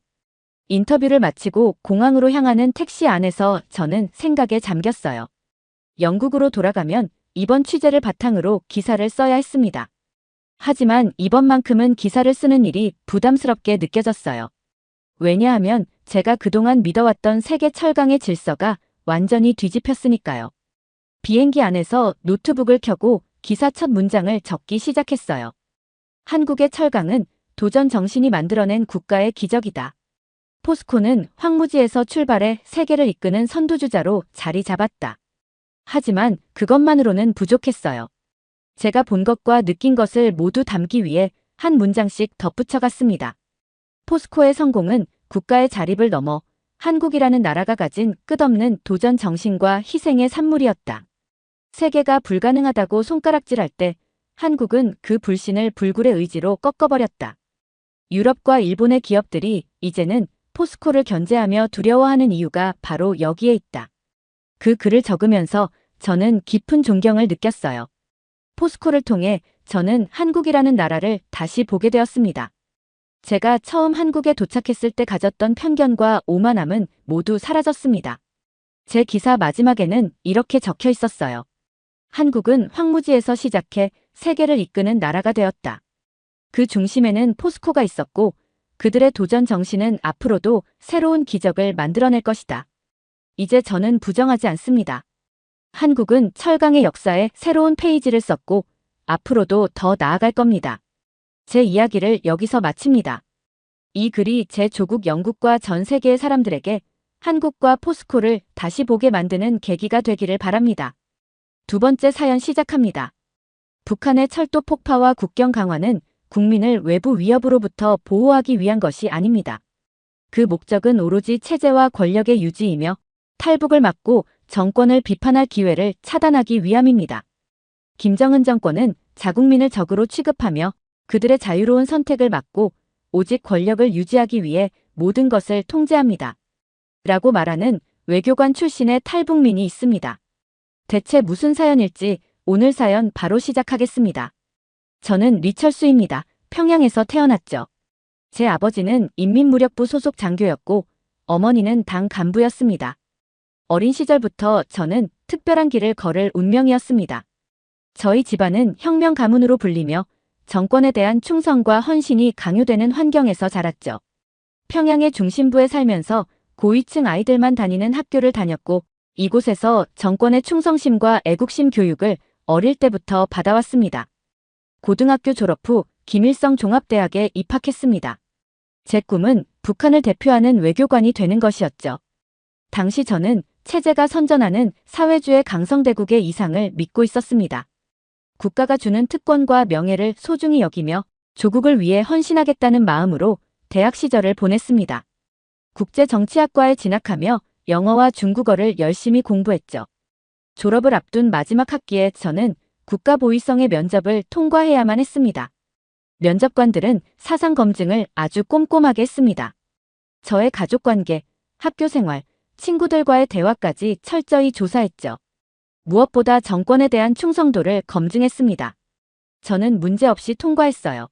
인터뷰를 마치고 공항으로 향하는 택시 안에서 저는 생각에 잠겼어요. 영국으로 돌아가면 이번 취재를 바탕으로 기사를 써야 했습니다. 하지만 이번만큼은 기사를 쓰는 일이 부담스럽게 느껴졌어요. 왜냐하면 제가 그동안 믿어왔던 세계 철강의 질서가 완전히 뒤집혔으니까요. 비행기 안에서 노트북을 켜고 기사 첫 문장을 적기 시작했어요. 한국의 철강은 도전 정신이 만들어낸 국가의 기적이다. 포스코는 황무지에서 출발해 세계를 이끄는 선두주자로 자리 잡았다. 하지만 그것만으로는 부족했어요. 제가 본 것과 느낀 것을 모두 담기 위해 한 문장씩 덧붙여갔습니다. 포스코의 성공은 국가의 자립을 넘어 한국이라는 나라가 가진 끝없는 도전 정신과 희생의 산물이었다. 세계가 불가능하다고 손가락질할 때 한국은 그 불신을 불굴의 의지로 꺾어버렸다. 유럽과 일본의 기업들이 이제는 포스코를 견제하며 두려워하는 이유가 바로 여기에 있다. 그 글을 적으면서 저는 깊은 존경을 느꼈어요. 포스코를 통해 저는 한국이라는 나라를 다시 보게 되었습니다. 제가 처음 한국에 도착했을 때 가졌던 편견과 오만함은 모두 사라졌습니다. 제 기사 마지막에는 이렇게 적혀 있었어요. 한국은 황무지에서 시작해 세계를 이끄는 나라가 되었다. 그 중심에는 포스코가 있었고 그들의 도전 정신은 앞으로도 새로운 기적을 만들어낼 것이다. 이제 저는 부정하지 않습니다. 한국은 철강의 역사에 새로운 페이지를 썼고 앞으로도 더 나아갈 겁니다. 제 이야기를 여기서 마칩니다. 이 글이 제 조국 영국과 전 세계의 사람들에게 한국과 포스코를 다시 보게 만드는 계기가 되기를 바랍니다. 두 번째 사연 시작합니다. 북한의 철도 폭파와 국경 강화는 국민을 외부 위협으로부터 보호하기 위한 것이 아닙니다. 그 목적은 오로지 체제와 권력의 유지이며 탈북을 막고 정권을 비판할 기회를 차단하기 위함입니다. 김정은 정권은 자국민을 적으로 취급하며 그들의 자유로운 선택을 막고 오직 권력을 유지하기 위해 모든 것을 통제합니다. 라고 말하는 외교관 출신의 탈북민이 있습니다. 대체 무슨 사연일지 오늘 사연 바로 시작하겠습니다. 저는 리철수입니다. 평양에서 태어났죠. 제 아버지는 인민무력부 소속 장교였고 어머니는 당 간부였습니다. 어린 시절부터 저는 특별한 길을 걸을 운명이었습니다. 저희 집안은 혁명 가문으로 불리며 정권에 대한 충성과 헌신이 강요되는 환경에서 자랐죠. 평양의 중심부에 살면서 고위층 아이들만 다니는 학교를 다녔고 이곳에서 정권의 충성심과 애국심 교육을 어릴 때부터 받아왔습니다. 고등학교 졸업 후 김일성 종합대학에 입학했습니다. 제 꿈은 북한을 대표하는 외교관이 되는 것이었죠. 당시 저는 체제가 선전하는 사회주의 강성대국의 이상을 믿고 있었습니다. 국가가 주는 특권과 명예를 소중히 여기며 조국을 위해 헌신하겠다는 마음으로 대학 시절을 보냈습니다. 국제정치학과에 진학하며 영어와 중국어를 열심히 공부했죠. 졸업을 앞둔 마지막 학기에 저는 국가보위성의 면접을 통과해야만 했습니다. 면접관들은 사상 검증을 아주 꼼꼼하게 했습니다. 저의 가족관계, 학교생활, 친구들과의 대화까지 철저히 조사했죠. 무엇보다 정권에 대한 충성도를 검증했습니다. 저는 문제없이 통과했어요.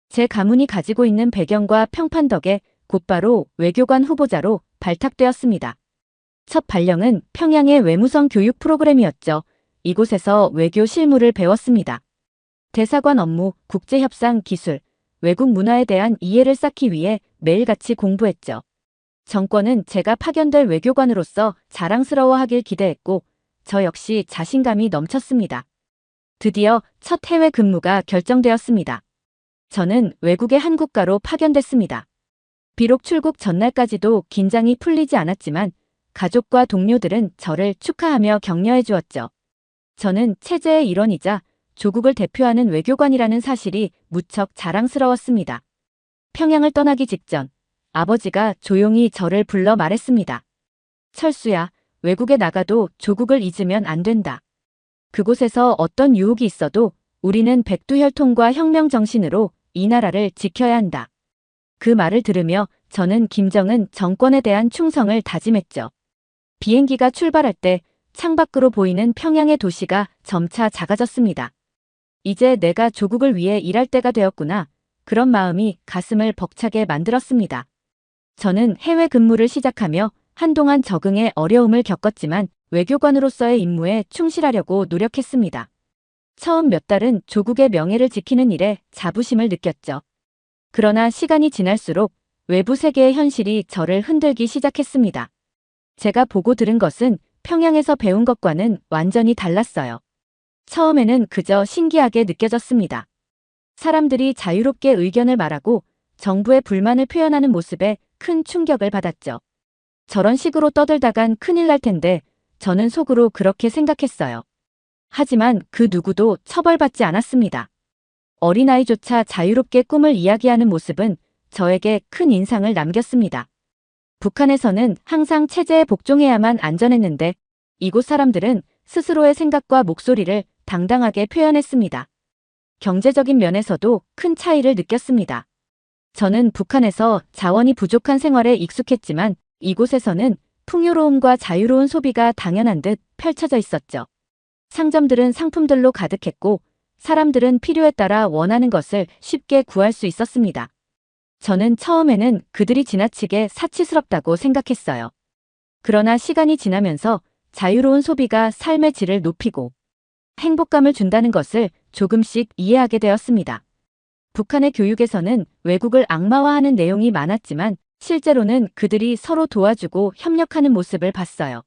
제 가문이 가지고 있는 배경과 평판 덕에 곧바로 외교관 후보자로 발탁되었습니다. 첫 발령은 평양의 외무성 교육 프로그램이었죠. 이곳에서 외교 실무를 배웠습니다. 대사관 업무, 국제협상 기술, 외국 문화에 대한 이해를 쌓기 위해 매일같이 공부했죠. 정권은 제가 파견될 외교관으로서 자랑스러워하길 기대했고, 저 역시 자신감이 넘쳤습니다. 드디어 첫 해외 근무가 결정되었습니다. 저는 외국의 한국가로 파견됐습니다. 비록 출국 전날까지도 긴장이 풀리지 않았지만 가족과 동료들은 저를 축하하며 격려해 주었죠. 저는 체제의 일원이자 조국을 대표하는 외교관이라는 사실이 무척 자랑스러웠습니다. 평양을 떠나기 직전 아버지가 조용히 저를 불러 말했습니다. 철수야, 외국에 나가도 조국을 잊으면 안 된다. 그곳에서 어떤 유혹이 있어도 우리는 백두혈통과 혁명 정신으로 이 나라를 지켜야 한다. 그 말을 들으며 저는 김정은 정권에 대한 충성을 다짐했죠. 비행기가 출발할 때 창밖으로 보이는 평양의 도시가 점차 작아졌습니다. 이제 내가 조국을 위해 일할 때가 되었구나. 그런 마음이 가슴을 벅차게 만들었습니다. 저는 해외 근무를 시작하며 한동안 적응에 어려움을 겪었지만 외교관으로서의 임무에 충실하려고 노력했습니다. 처음 몇 달은 조국의 명예를 지키는 일에 자부심을 느꼈죠. 그러나 시간이 지날수록 외부 세계의 현실이 저를 흔들기 시작했습니다. 제가 보고 들은 것은 평양에서 배운 것과는 완전히 달랐어요. 처음에는 그저 신기하게 느껴졌습니다. 사람들이 자유롭게 의견을 말하고 정부의 불만을 표현하는 모습에 큰 충격을 받았죠. 저런 식으로 떠들다간 큰일 날 텐데 저는 속으로 그렇게 생각했어요. 하지만 그 누구도 처벌받지 않았습니다. 어린아이조차 자유롭게 꿈을 이야기하는 모습은 저에게 큰 인상을 남겼습니다. 북한에서는 항상 체제에 복종해야만 안전했는데 이곳 사람들은 스스로의 생각과 목소리를 당당하게 표현했습니다. 경제적인 면에서도 큰 차이를 느꼈습니다. 저는 북한에서 자원이 부족한 생활에 익숙했지만 이곳에서는 풍요로움과 자유로운 소비가 당연한 듯 펼쳐져 있었죠. 상점들은 상품들로 가득했고 사람들은 필요에 따라 원하는 것을 쉽게 구할 수 있었습니다. 저는 처음에는 그들이 지나치게 사치스럽다고 생각했어요. 그러나 시간이 지나면서 자유로운 소비가 삶의 질을 높이고 행복감을 준다는 것을 조금씩 이해하게 되었습니다. 북한의 교육에서는 외국을 악마화하는 내용이 많았지만 실제로는 그들이 서로 도와주고 협력하는 모습을 봤어요.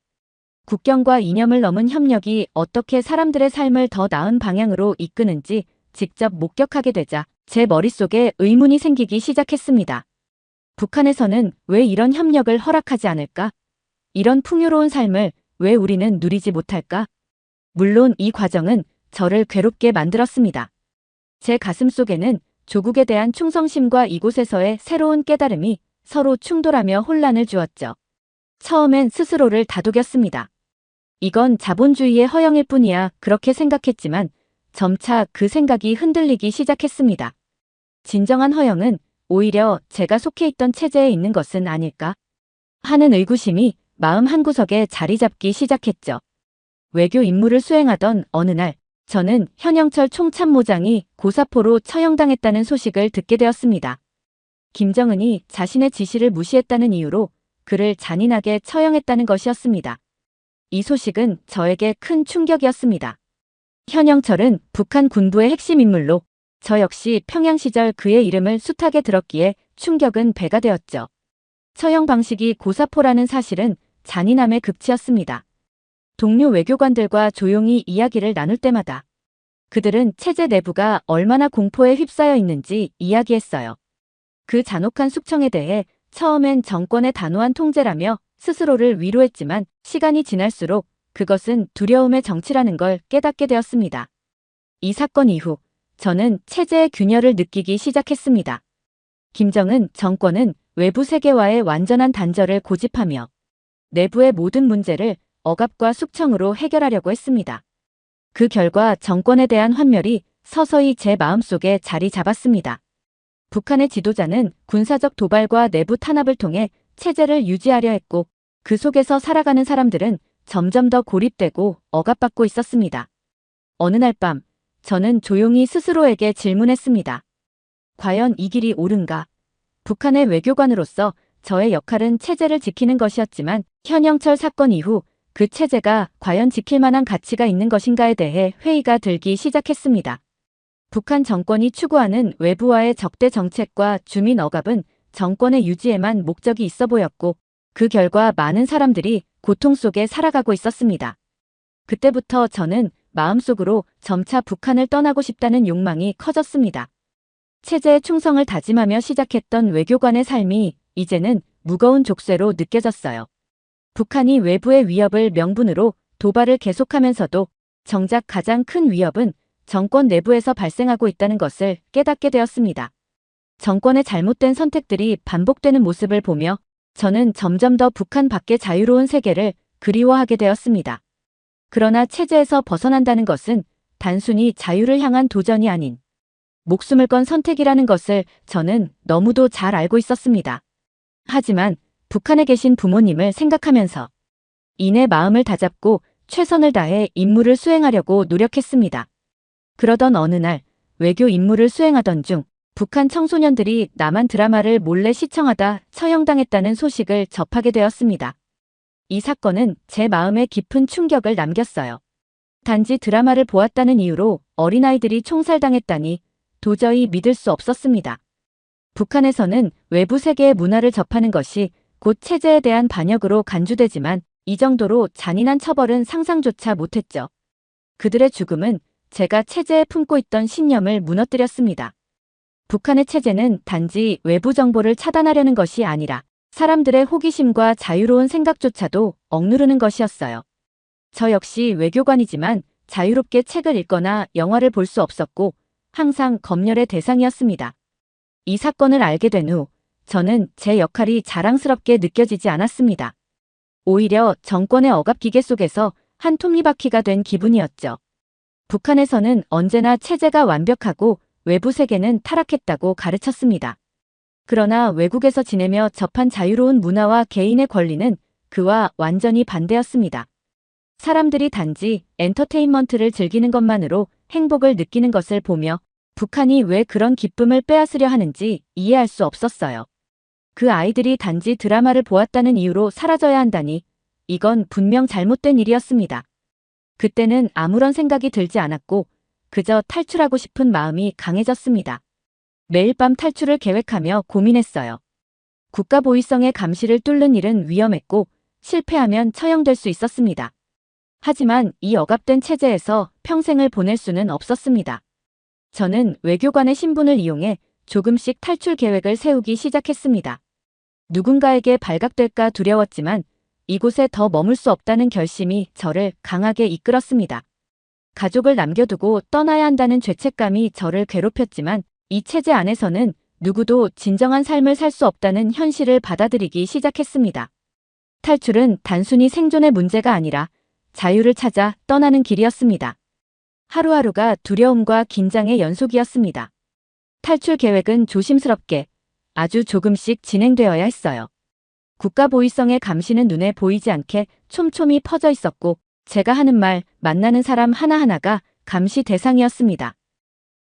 국경과 이념을 넘은 협력이 어떻게 사람들의 삶을 더 나은 방향으로 이끄는지 직접 목격하게 되자 제 머릿속에 의문이 생기기 시작했습니다. 북한에서는 왜 이런 협력을 허락하지 않을까? 이런 풍요로운 삶을 왜 우리는 누리지 못할까? 물론 이 과정은 저를 괴롭게 만들었습니다. 제 가슴속에는 조국에 대한 충성심과 이곳에서의 새로운 깨달음이 서로 충돌하며 혼란을 주었죠. 처음엔 스스로를 다독였습니다. 이건 자본주의의 허영일 뿐이야 그렇게 생각했지만 점차 그 생각이 흔들리기 시작했습니다. 진정한 허영은 오히려 제가 속해 있던 체제에 있는 것은 아닐까 하는 의구심이 마음 한구석에 자리 잡기 시작했죠. 외교 임무를 수행하던 어느 날 저는 현영철 총참모장이 고사포로 처형당했다는 소식을 듣게 되었습니다. 김정은이 자신의 지시를 무시했다는 이유로 그를 잔인하게 처형했다는 것이었습니다. 이 소식은 저에게 큰 충격이었습니다. 현영철은 북한 군부의 핵심 인물로 저 역시 평양 시절 그의 이름을 숱하게 들었기에 충격은 배가 되었죠. 처형 방식이 고사포라는 사실은 잔인함의 극치였습니다. 동료 외교관들과 조용히 이야기를 나눌 때마다 그들은 체제 내부가 얼마나 공포에 휩싸여 있는지 이야기했어요. 그 잔혹한 숙청에 대해 처음엔 정권의 단호한 통제라며 스스로를 위로했지만 시간이 지날수록 그것은 두려움의 정치라는 걸 깨닫게 되었습니다. 이 사건 이후 저는 체제의 균열을 느끼기 시작했습니다. 김정은 정권은 외부 세계와의 완전한 단절을 고집하며 내부의 모든 문제를 억압과 숙청으로 해결하려고 했습니다. 그 결과 정권에 대한 환멸이 서서히 제 마음속에 자리 잡았습니다. 북한의 지도자는 군사적 도발과 내부 탄압을 통해 체제를 유지하려 했고 그 속에서 살아가는 사람들은 점점 더 고립되고 억압받고 있었습니다. 어느 날 밤 저는 조용히 스스로에게 질문했습니다. 과연 이 길이 옳은가? 북한의 외교관으로서 저의 역할은 체제를 지키는 것이었지만 현영철 사건 이후 그 체제가 과연 지킬 만한 가치가 있는 것인가에 대해 회의가 들기 시작했습니다. 북한 정권이 추구하는 외부와의 적대 정책과 주민 억압은 정권의 유지에만 목적이 있어 보였고 그 결과 많은 사람들이 고통 속에 살아가고 있었습니다. 그때부터 저는 마음속으로 점차 북한을 떠나고 싶다는 욕망이 커졌습니다. 체제에 충성을 다짐하며 시작했던 외교관의 삶이 이제는 무거운 족쇄로 느껴졌어요. 북한이 외부의 위협을 명분으로 도발을 계속하면서도 정작 가장 큰 위협은 정권 내부에서 발생하고 있다는 것을 깨닫게 되었습니다. 정권의 잘못된 선택들이 반복되는 모습을 보며 저는 점점 더 북한 밖의 자유로운 세계를 그리워하게 되었습니다. 그러나 체제에서 벗어난다는 것은 단순히 자유를 향한 도전이 아닌 목숨을 건 선택이라는 것을 저는 너무도 잘 알고 있었습니다. 하지만 북한에 계신 부모님을 생각하면서 이내 마음을 다잡고 최선을 다해 임무를 수행하려고 노력했습니다. 그러던 어느 날 외교 임무를 수행하던 중 북한 청소년들이 남한 드라마를 몰래 시청하다 처형당했다는 소식을 접하게 되었습니다. 이 사건은 제 마음에 깊은 충격을 남겼어요. 단지 드라마를 보았다는 이유로 어린아이들이 총살당했다니 도저히 믿을 수 없었습니다. 북한에서는 외부 세계의 문화를 접하는 것이 곧 체제에 대한 반역으로 간주되지만 이 정도로 잔인한 처벌은 상상조차 못했죠. 그들의 죽음은 제가 체제에 품고 있던 신념을 무너뜨렸습니다. 북한의 체제는 단지 외부 정보를 차단하려는 것이 아니라 사람들의 호기심과 자유로운 생각조차도 억누르는 것이었어요. 저 역시 외교관이지만 자유롭게 책을 읽거나 영화를 볼 수 없었고 항상 검열의 대상이었습니다. 이 사건을 알게 된 후 저는 제 역할이 자랑스럽게 느껴지지 않았습니다. 오히려 정권의 억압 기계 속에서 한 톱니바퀴가 된 기분이었죠. 북한에서는 언제나 체제가 완벽하고 외부 세계는 타락했다고 가르쳤습니다. 그러나 외국에서 지내며 접한 자유로운 문화와 개인의 권리는 그와 완전히 반대였습니다. 사람들이 단지 엔터테인먼트를 즐기는 것만으로 행복을 느끼는 것을 보며 북한이 왜 그런 기쁨을 빼앗으려 하는지 이해할 수 없었어요. 그 아이들이 단지 드라마를 보았다는 이유로 사라져야 한다니 이건 분명 잘못된 일이었습니다. 그때는 아무런 생각이 들지 않았고 그저 탈출하고 싶은 마음이 강해졌습니다. 매일 밤 탈출을 계획하며 고민했어요. 국가보위성의 감시를 뚫는 일은 위험했고 실패하면 처형될 수 있었습니다. 하지만 이 억압된 체제에서 평생을 보낼 수는 없었습니다. 저는 외교관의 신분을 이용해 조금씩 탈출 계획을 세우기 시작했습니다. 누군가에게 발각될까 두려웠지만 이곳에 더 머물 수 없다는 결심이 저를 강하게 이끌었습니다. 가족을 남겨두고 떠나야 한다는 죄책감이 저를 괴롭혔지만 이 체제 안에서는 누구도 진정한 삶을 살 수 없다는 현실을 받아들이기 시작했습니다. 탈출은 단순히 생존의 문제가 아니라 자유를 찾아 떠나는 길이었습니다. 하루하루가 두려움과 긴장의 연속이었습니다. 탈출 계획은 조심스럽게 아주 조금씩 진행되어야 했어요. 국가보위성의 감시는 눈에 보이지 않게 촘촘히 퍼져 있었고 제가 하는 말, 만나는 사람 하나하나가 감시 대상이었습니다.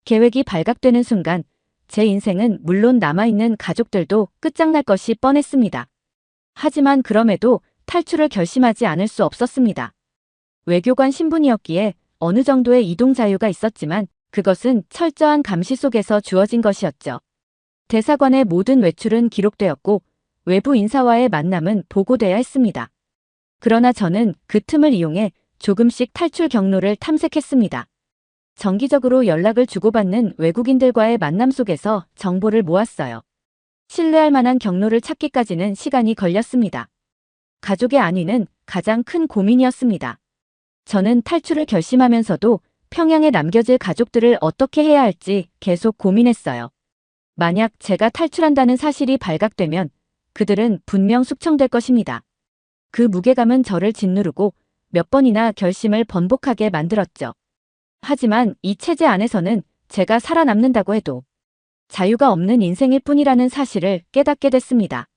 계획이 발각되는 순간 제 인생은 물론 남아있는 가족들도 끝장날 것이 뻔했습니다. 하지만 그럼에도 탈출을 결심하지 않을 수 없었습니다. 외교관 신분이었기에 어느 정도의 이동 자유가 있었지만 그것은 철저한 감시 속에서 주어진 것이었죠. 대사관의 모든 외출은 기록되었고 외부 인사와의 만남은 보고돼야 했습니다. 그러나 저는 그 틈을 이용해 조금씩 탈출 경로를 탐색했습니다. 정기적으로 연락을 주고받는 외국인들과의 만남 속에서 정보를 모았어요. 신뢰할 만한 경로를 찾기까지는 시간이 걸렸습니다. 가족의 안위는 가장 큰 고민이었습니다. 저는 탈출을 결심하면서도 평양에 남겨질 가족들을 어떻게 해야 할지 계속 고민했어요. 만약 제가 탈출한다는 사실이 발각되면 그들은 분명 숙청될 것입니다. 그 무게감은 저를 짓누르고 몇 번이나 결심을 번복하게 만들었죠. 하지만 이 체제 안에서는 제가 살아남는다고 해도 자유가 없는 인생일 뿐이라는 사실을 깨닫게 됐습니다.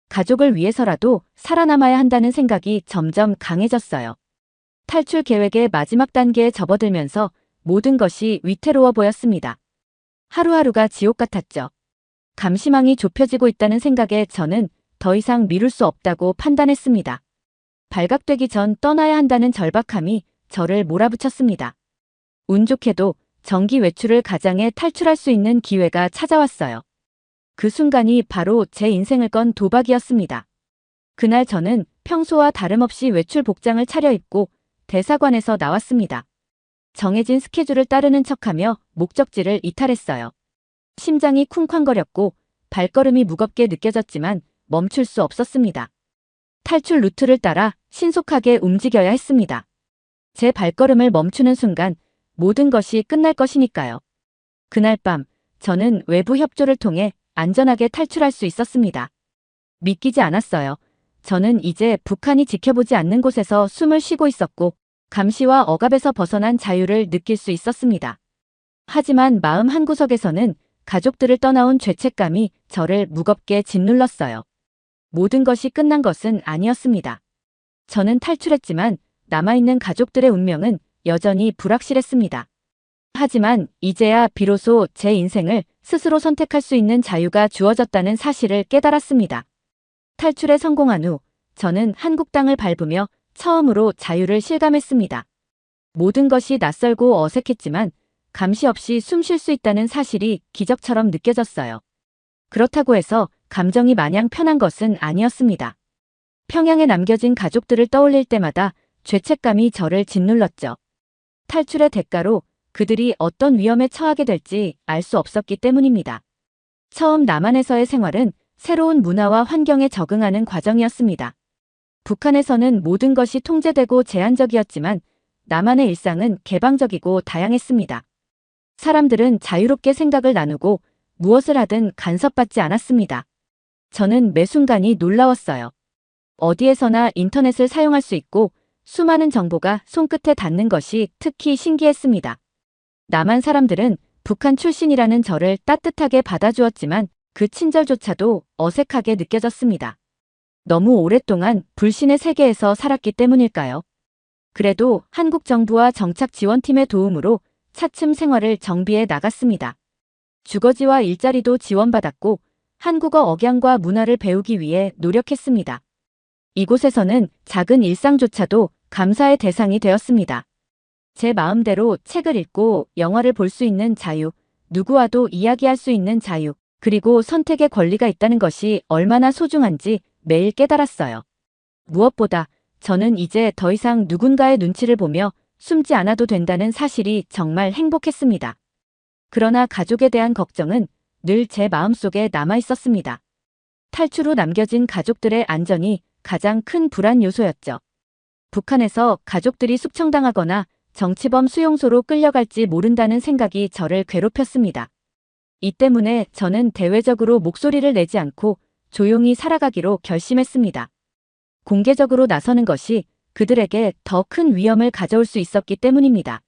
가족을 위해서라도 살아남아야 한다는 생각이 점점 강해졌어요. 탈출 계획의 마지막 단계에 접어들면서 모든 것이 위태로워 보였습니다. 하루하루가 지옥 같았죠. 감시망이 좁혀지고 있다는 생각에 저는 더 이상 미룰 수 없다고 판단했습니다. 발각되기 전 떠나야 한다는 절박함이 저를 몰아붙였습니다. 운 좋게도 정기 외출을 가장해 탈출할 수 있는 기회가 찾아왔어요. 그 순간이 바로 제 인생을 건 도박이었습니다. 그날 저는 평소와 다름없이 외출 복장을 차려입고 대사관에서 나왔습니다. 정해진 스케줄을 따르는 척하며 목적지를 이탈했어요. 심장이 쿵쾅거렸고 발걸음이 무겁게 느껴졌지만 멈출 수 없었습니다. 탈출 루트를 따라 신속하게 움직여야 했습니다. 제 발걸음을 멈추는 순간 모든 것이 끝날 것이니까요. 그날 밤 저는 외부 협조를 통해 안전하게 탈출할 수 있었습니다. 믿기지 않았어요. 저는 이제 북한이 지켜보지 않는 곳에서 숨을 쉬고 있었고 감시와 억압에서 벗어난 자유를 느낄 수 있었습니다. 하지만 마음 한구석에서는 가족들을 떠나온 죄책감이 저를 무겁게 짓눌렀어요. 모든 것이 끝난 것은 아니었습니다. 저는 탈출했지만 남아있는 가족들의 운명은 여전히 불확실했습니다. 하지만 이제야 비로소 제 인생을 스스로 선택할 수 있는 자유가 주어졌다는 사실을 깨달았습니다. 탈출에 성공한 후 저는 한국 땅을 밟으며 처음으로 자유를 실감했습니다. 모든 것이 낯설고 어색했지만 감시 없이 숨 쉴 수 있다는 사실이 기적처럼 느껴졌어요. 그렇다고 해서 감정이 마냥 편한 것은 아니었습니다. 평양에 남겨진 가족들을 떠올릴 때마다 죄책감이 저를 짓눌렀죠. 탈출의 대가로 그들이 어떤 위험에 처하게 될지 알 수 없었기 때문입니다. 처음 남한에서의 생활은 새로운 문화와 환경에 적응하는 과정이었습니다. 북한에서는 모든 것이 통제되고 제한적이었지만 남한의 일상은 개방적이고 다양했습니다. 사람들은 자유롭게 생각을 나누고 무엇을 하든 간섭받지 않았습니다. 저는 매 순간이 놀라웠어요. 어디에서나 인터넷을 사용할 수 있고 수많은 정보가 손끝에 닿는 것이 특히 신기했습니다. 남한 사람들은 북한 출신이라는 저를 따뜻하게 받아주었지만 그 친절조차도 어색하게 느껴졌습니다. 너무 오랫동안 불신의 세계에서 살았기 때문일까요? 그래도 한국 정부와 정착 지원팀의 도움으로 차츰 생활을 정비해 나갔습니다. 주거지와 일자리도 지원받았고 한국어 억양과 문화를 배우기 위해 노력했습니다. 이곳에서는 작은 일상조차도 감사의 대상이 되었습니다. 제 마음대로 책을 읽고 영화를 볼 수 있는 자유, 누구와도 이야기할 수 있는 자유, 그리고 선택의 권리가 있다는 것이 얼마나 소중한지 매일 깨달았어요. 무엇보다 저는 이제 더 이상 누군가의 눈치를 보며 숨지 않아도 된다는 사실이 정말 행복했습니다. 그러나 가족에 대한 걱정은 늘 제 마음속에 남아 있었습니다. 탈출 후 남겨진 가족들의 안전이 가장 큰 불안 요소였죠. 북한에서 가족들이 숙청당하거나 정치범 수용소로 끌려갈지 모른다는 생각이 저를 괴롭혔습니다. 이 때문에 저는 대외적으로 목소리를 내지 않고 조용히 살아가기로 결심했습니다. 공개적으로 나서는 것이 그들에게 더 큰 위험을 가져올 수 있었기 때문입니다.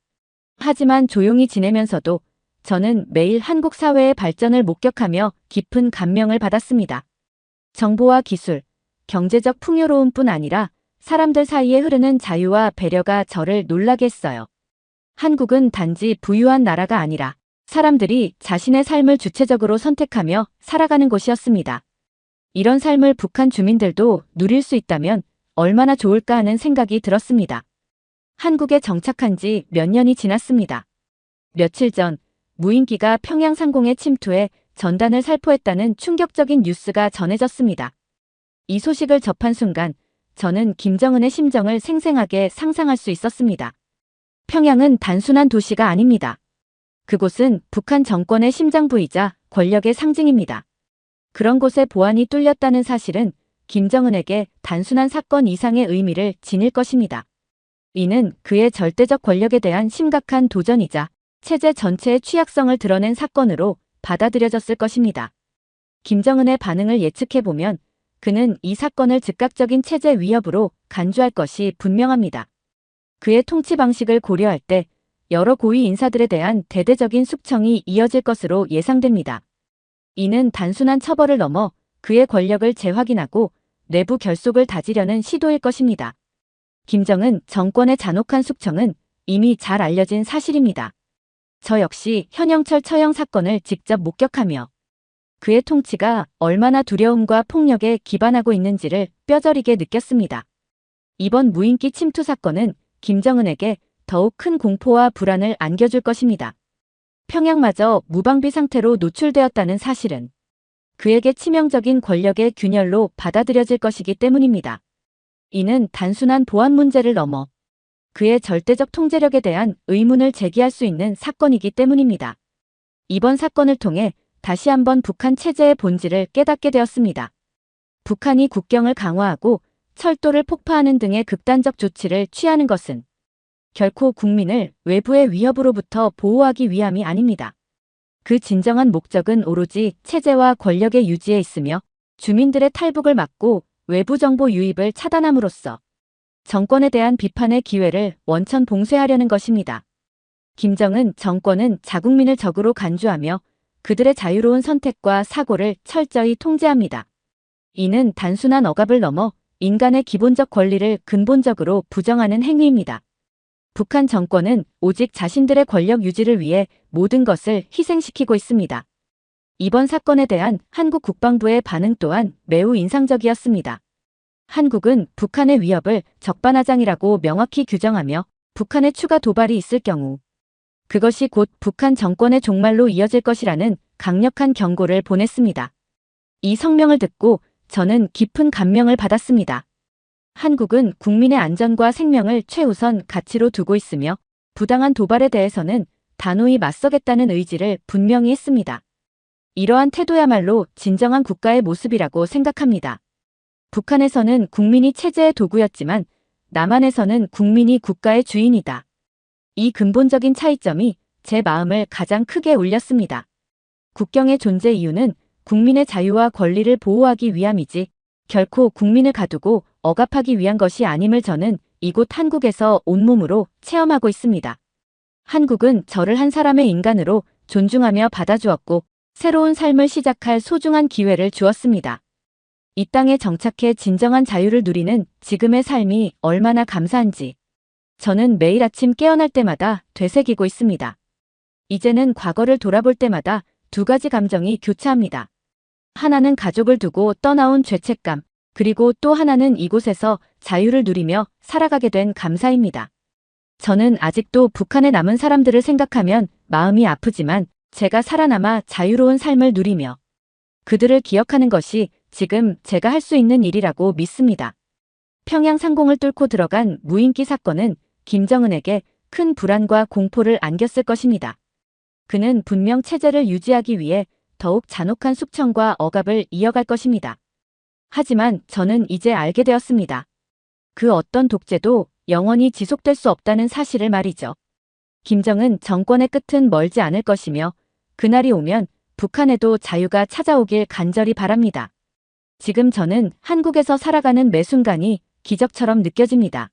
하지만 조용히 지내면서도 저는 매일 한국 사회의 발전을 목격하며 깊은 감명을 받았습니다. 정보와 기술, 경제적 풍요로움뿐 아니라 사람들 사이에 흐르는 자유와 배려가 저를 놀라게 했어요. 한국은 단지 부유한 나라가 아니라 사람들이 자신의 삶을 주체적으로 선택하며 살아가는 곳이었습니다. 이런 삶을 북한 주민들도 누릴 수 있다면 얼마나 좋을까 하는 생각이 들었습니다. 한국에 정착한 지 몇 년이 지났습니다. 며칠 전 무인기가 평양 상공에 침투해 전단을 살포했다는 충격적인 뉴스가 전해졌습니다. 이 소식을 접한 순간 저는 김정은의 심정을 생생하게 상상할 수 있었습니다. 평양은 단순한 도시가 아닙니다. 그곳은 북한 정권의 심장부이자 권력의 상징입니다. 그런 곳에 보안이 뚫렸다는 사실은 김정은에게 단순한 사건 이상의 의미를 지닐 것입니다. 이는 그의 절대적 권력에 대한 심각한 도전이자 체제 전체의 취약성을 드러낸 사건으로 받아들여졌을 것입니다. 김정은의 반응을 예측해보면 그는 이 사건을 즉각적인 체제 위협으로 간주할 것이 분명합니다. 그의 통치 방식을 고려할 때 여러 고위 인사들에 대한 대대적인 숙청이 이어질 것으로 예상됩니다. 이는 단순한 처벌을 넘어 그의 권력을 재확인하고 내부 결속을 다지려는 시도일 것입니다. 김정은 정권의 잔혹한 숙청은 이미 잘 알려진 사실입니다. 저 역시 현영철 처형 사건을 직접 목격하며 그의 통치가 얼마나 두려움과 폭력에 기반하고 있는지를 뼈저리게 느꼈습니다. 이번 무인기 침투 사건은 김정은에게 더욱 큰 공포와 불안을 안겨줄 것입니다. 평양마저 무방비 상태로 노출되었다는 사실은 그에게 치명적인 권력의 균열로 받아들여질 것이기 때문입니다. 이는 단순한 보안 문제를 넘어 그의 절대적 통제력에 대한 의문을 제기할 수 있는 사건이기 때문입니다. 이번 사건을 통해 다시 한번 북한 체제의 본질을 깨닫게 되었습니다. 북한이 국경을 강화하고 철도를 폭파하는 등의 극단적 조치를 취하는 것은 결코 국민을 외부의 위협으로부터 보호하기 위함이 아닙니다. 그 진정한 목적은 오로지 체제와 권력의 유지에 있으며 주민들의 탈북을 막고 외부 정보 유입을 차단함으로써 정권에 대한 비판의 기회를 원천 봉쇄하려는 것입니다. 김정은 정권은 자국민을 적으로 간주하며 그들의 자유로운 선택과 사고를 철저히 통제합니다. 이는 단순한 억압을 넘어 인간의 기본적 권리를 근본적으로 부정하는 행위입니다. 북한 정권은 오직 자신들의 권력 유지를 위해 모든 것을 희생시키고 있습니다. 이번 사건에 대한 한국 국방부의 반응 또한 매우 인상적이었습니다. 한국은 북한의 위협을 적반하장이라고 명확히 규정하며 북한의 추가 도발이 있을 경우 그것이 곧 북한 정권의 종말로 이어질 것이라는 강력한 경고를 보냈습니다. 이 성명을 듣고 저는 깊은 감명을 받았습니다. 한국은 국민의 안전과 생명을 최우선 가치로 두고 있으며 부당한 도발에 대해서는 단호히 맞서겠다는 의지를 분명히 했습니다. 이러한 태도야말로 진정한 국가의 모습이라고 생각합니다. 북한에서는 국민이 체제의 도구였지만 남한에서는 국민이 국가의 주인이다. 이 근본적인 차이점이 제 마음을 가장 크게 울렸습니다. 국경의 존재 이유는 국민의 자유와 권리를 보호하기 위함이지 결코 국민을 가두고 억압하기 위한 것이 아님을 저는 이곳 한국에서 온몸으로 체험하고 있습니다. 한국은 저를 한 사람의 인간으로 존중하며 받아주었고 새로운 삶을 시작할 소중한 기회를 주었습니다. 이 땅에 정착해 진정한 자유를 누리는 지금의 삶이 얼마나 감사한지 저는 매일 아침 깨어날 때마다 되새기고 있습니다. 이제는 과거를 돌아볼 때마다 두 가지 감정이 교차합니다. 하나는 가족을 두고 떠나온 죄책감, 그리고 또 하나는 이곳에서 자유를 누리며 살아가게 된 감사입니다. 저는 아직도 북한에 남은 사람들을 생각하면 마음이 아프지만 제가 살아남아 자유로운 삶을 누리며 그들을 기억하는 것이 지금 제가 할 수 있는 일이라고 믿습니다. 평양 상공을 뚫고 들어간 무인기 사건은 김정은에게 큰 불안과 공포를 안겼을 것입니다. 그는 분명 체제를 유지하기 위해 더욱 잔혹한 숙청과 억압을 이어갈 것입니다. 하지만 저는 이제 알게 되었습니다. 그 어떤 독재도 영원히 지속될 수 없다는 사실을 말이죠. 김정은 정권의 끝은 멀지 않을 것이며 그날이 오면 북한에도 자유가 찾아오길 간절히 바랍니다. 지금 저는 한국에서 살아가는 매 순간이 기적처럼 느껴집니다.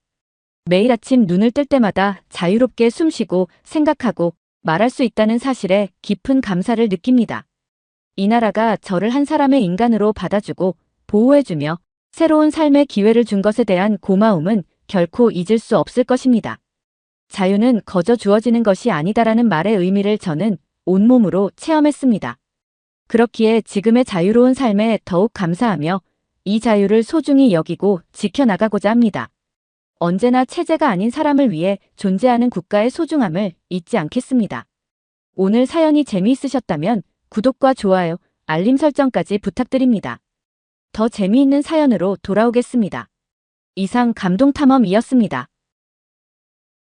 매일 아침 눈을 뜰 때마다 자유롭게 숨쉬고 생각하고 말할 수 있다는 사실에 깊은 감사를 느낍니다. 이 나라가 저를 한 사람의 인간으로 받아주고 보호해주며 새로운 삶의 기회를 준 것에 대한 고마움은 결코 잊을 수 없을 것입니다. 자유는 거저 주어지는 것이 아니다라는 말의 의미를 저는 온몸으로 체험했습니다. 그렇기에 지금의 자유로운 삶에 더욱 감사하며 이 자유를 소중히 여기고 지켜나가고자 합니다. 언제나 체제가 아닌 사람을 위해 존재하는 국가의 소중함을 잊지 않겠습니다. 오늘 사연이 재미있으셨다면 구독과 좋아요, 알림 설정까지 부탁드립니다. 더 재미있는 사연으로 돌아오겠습니다. 이상 감동탐험이었습니다.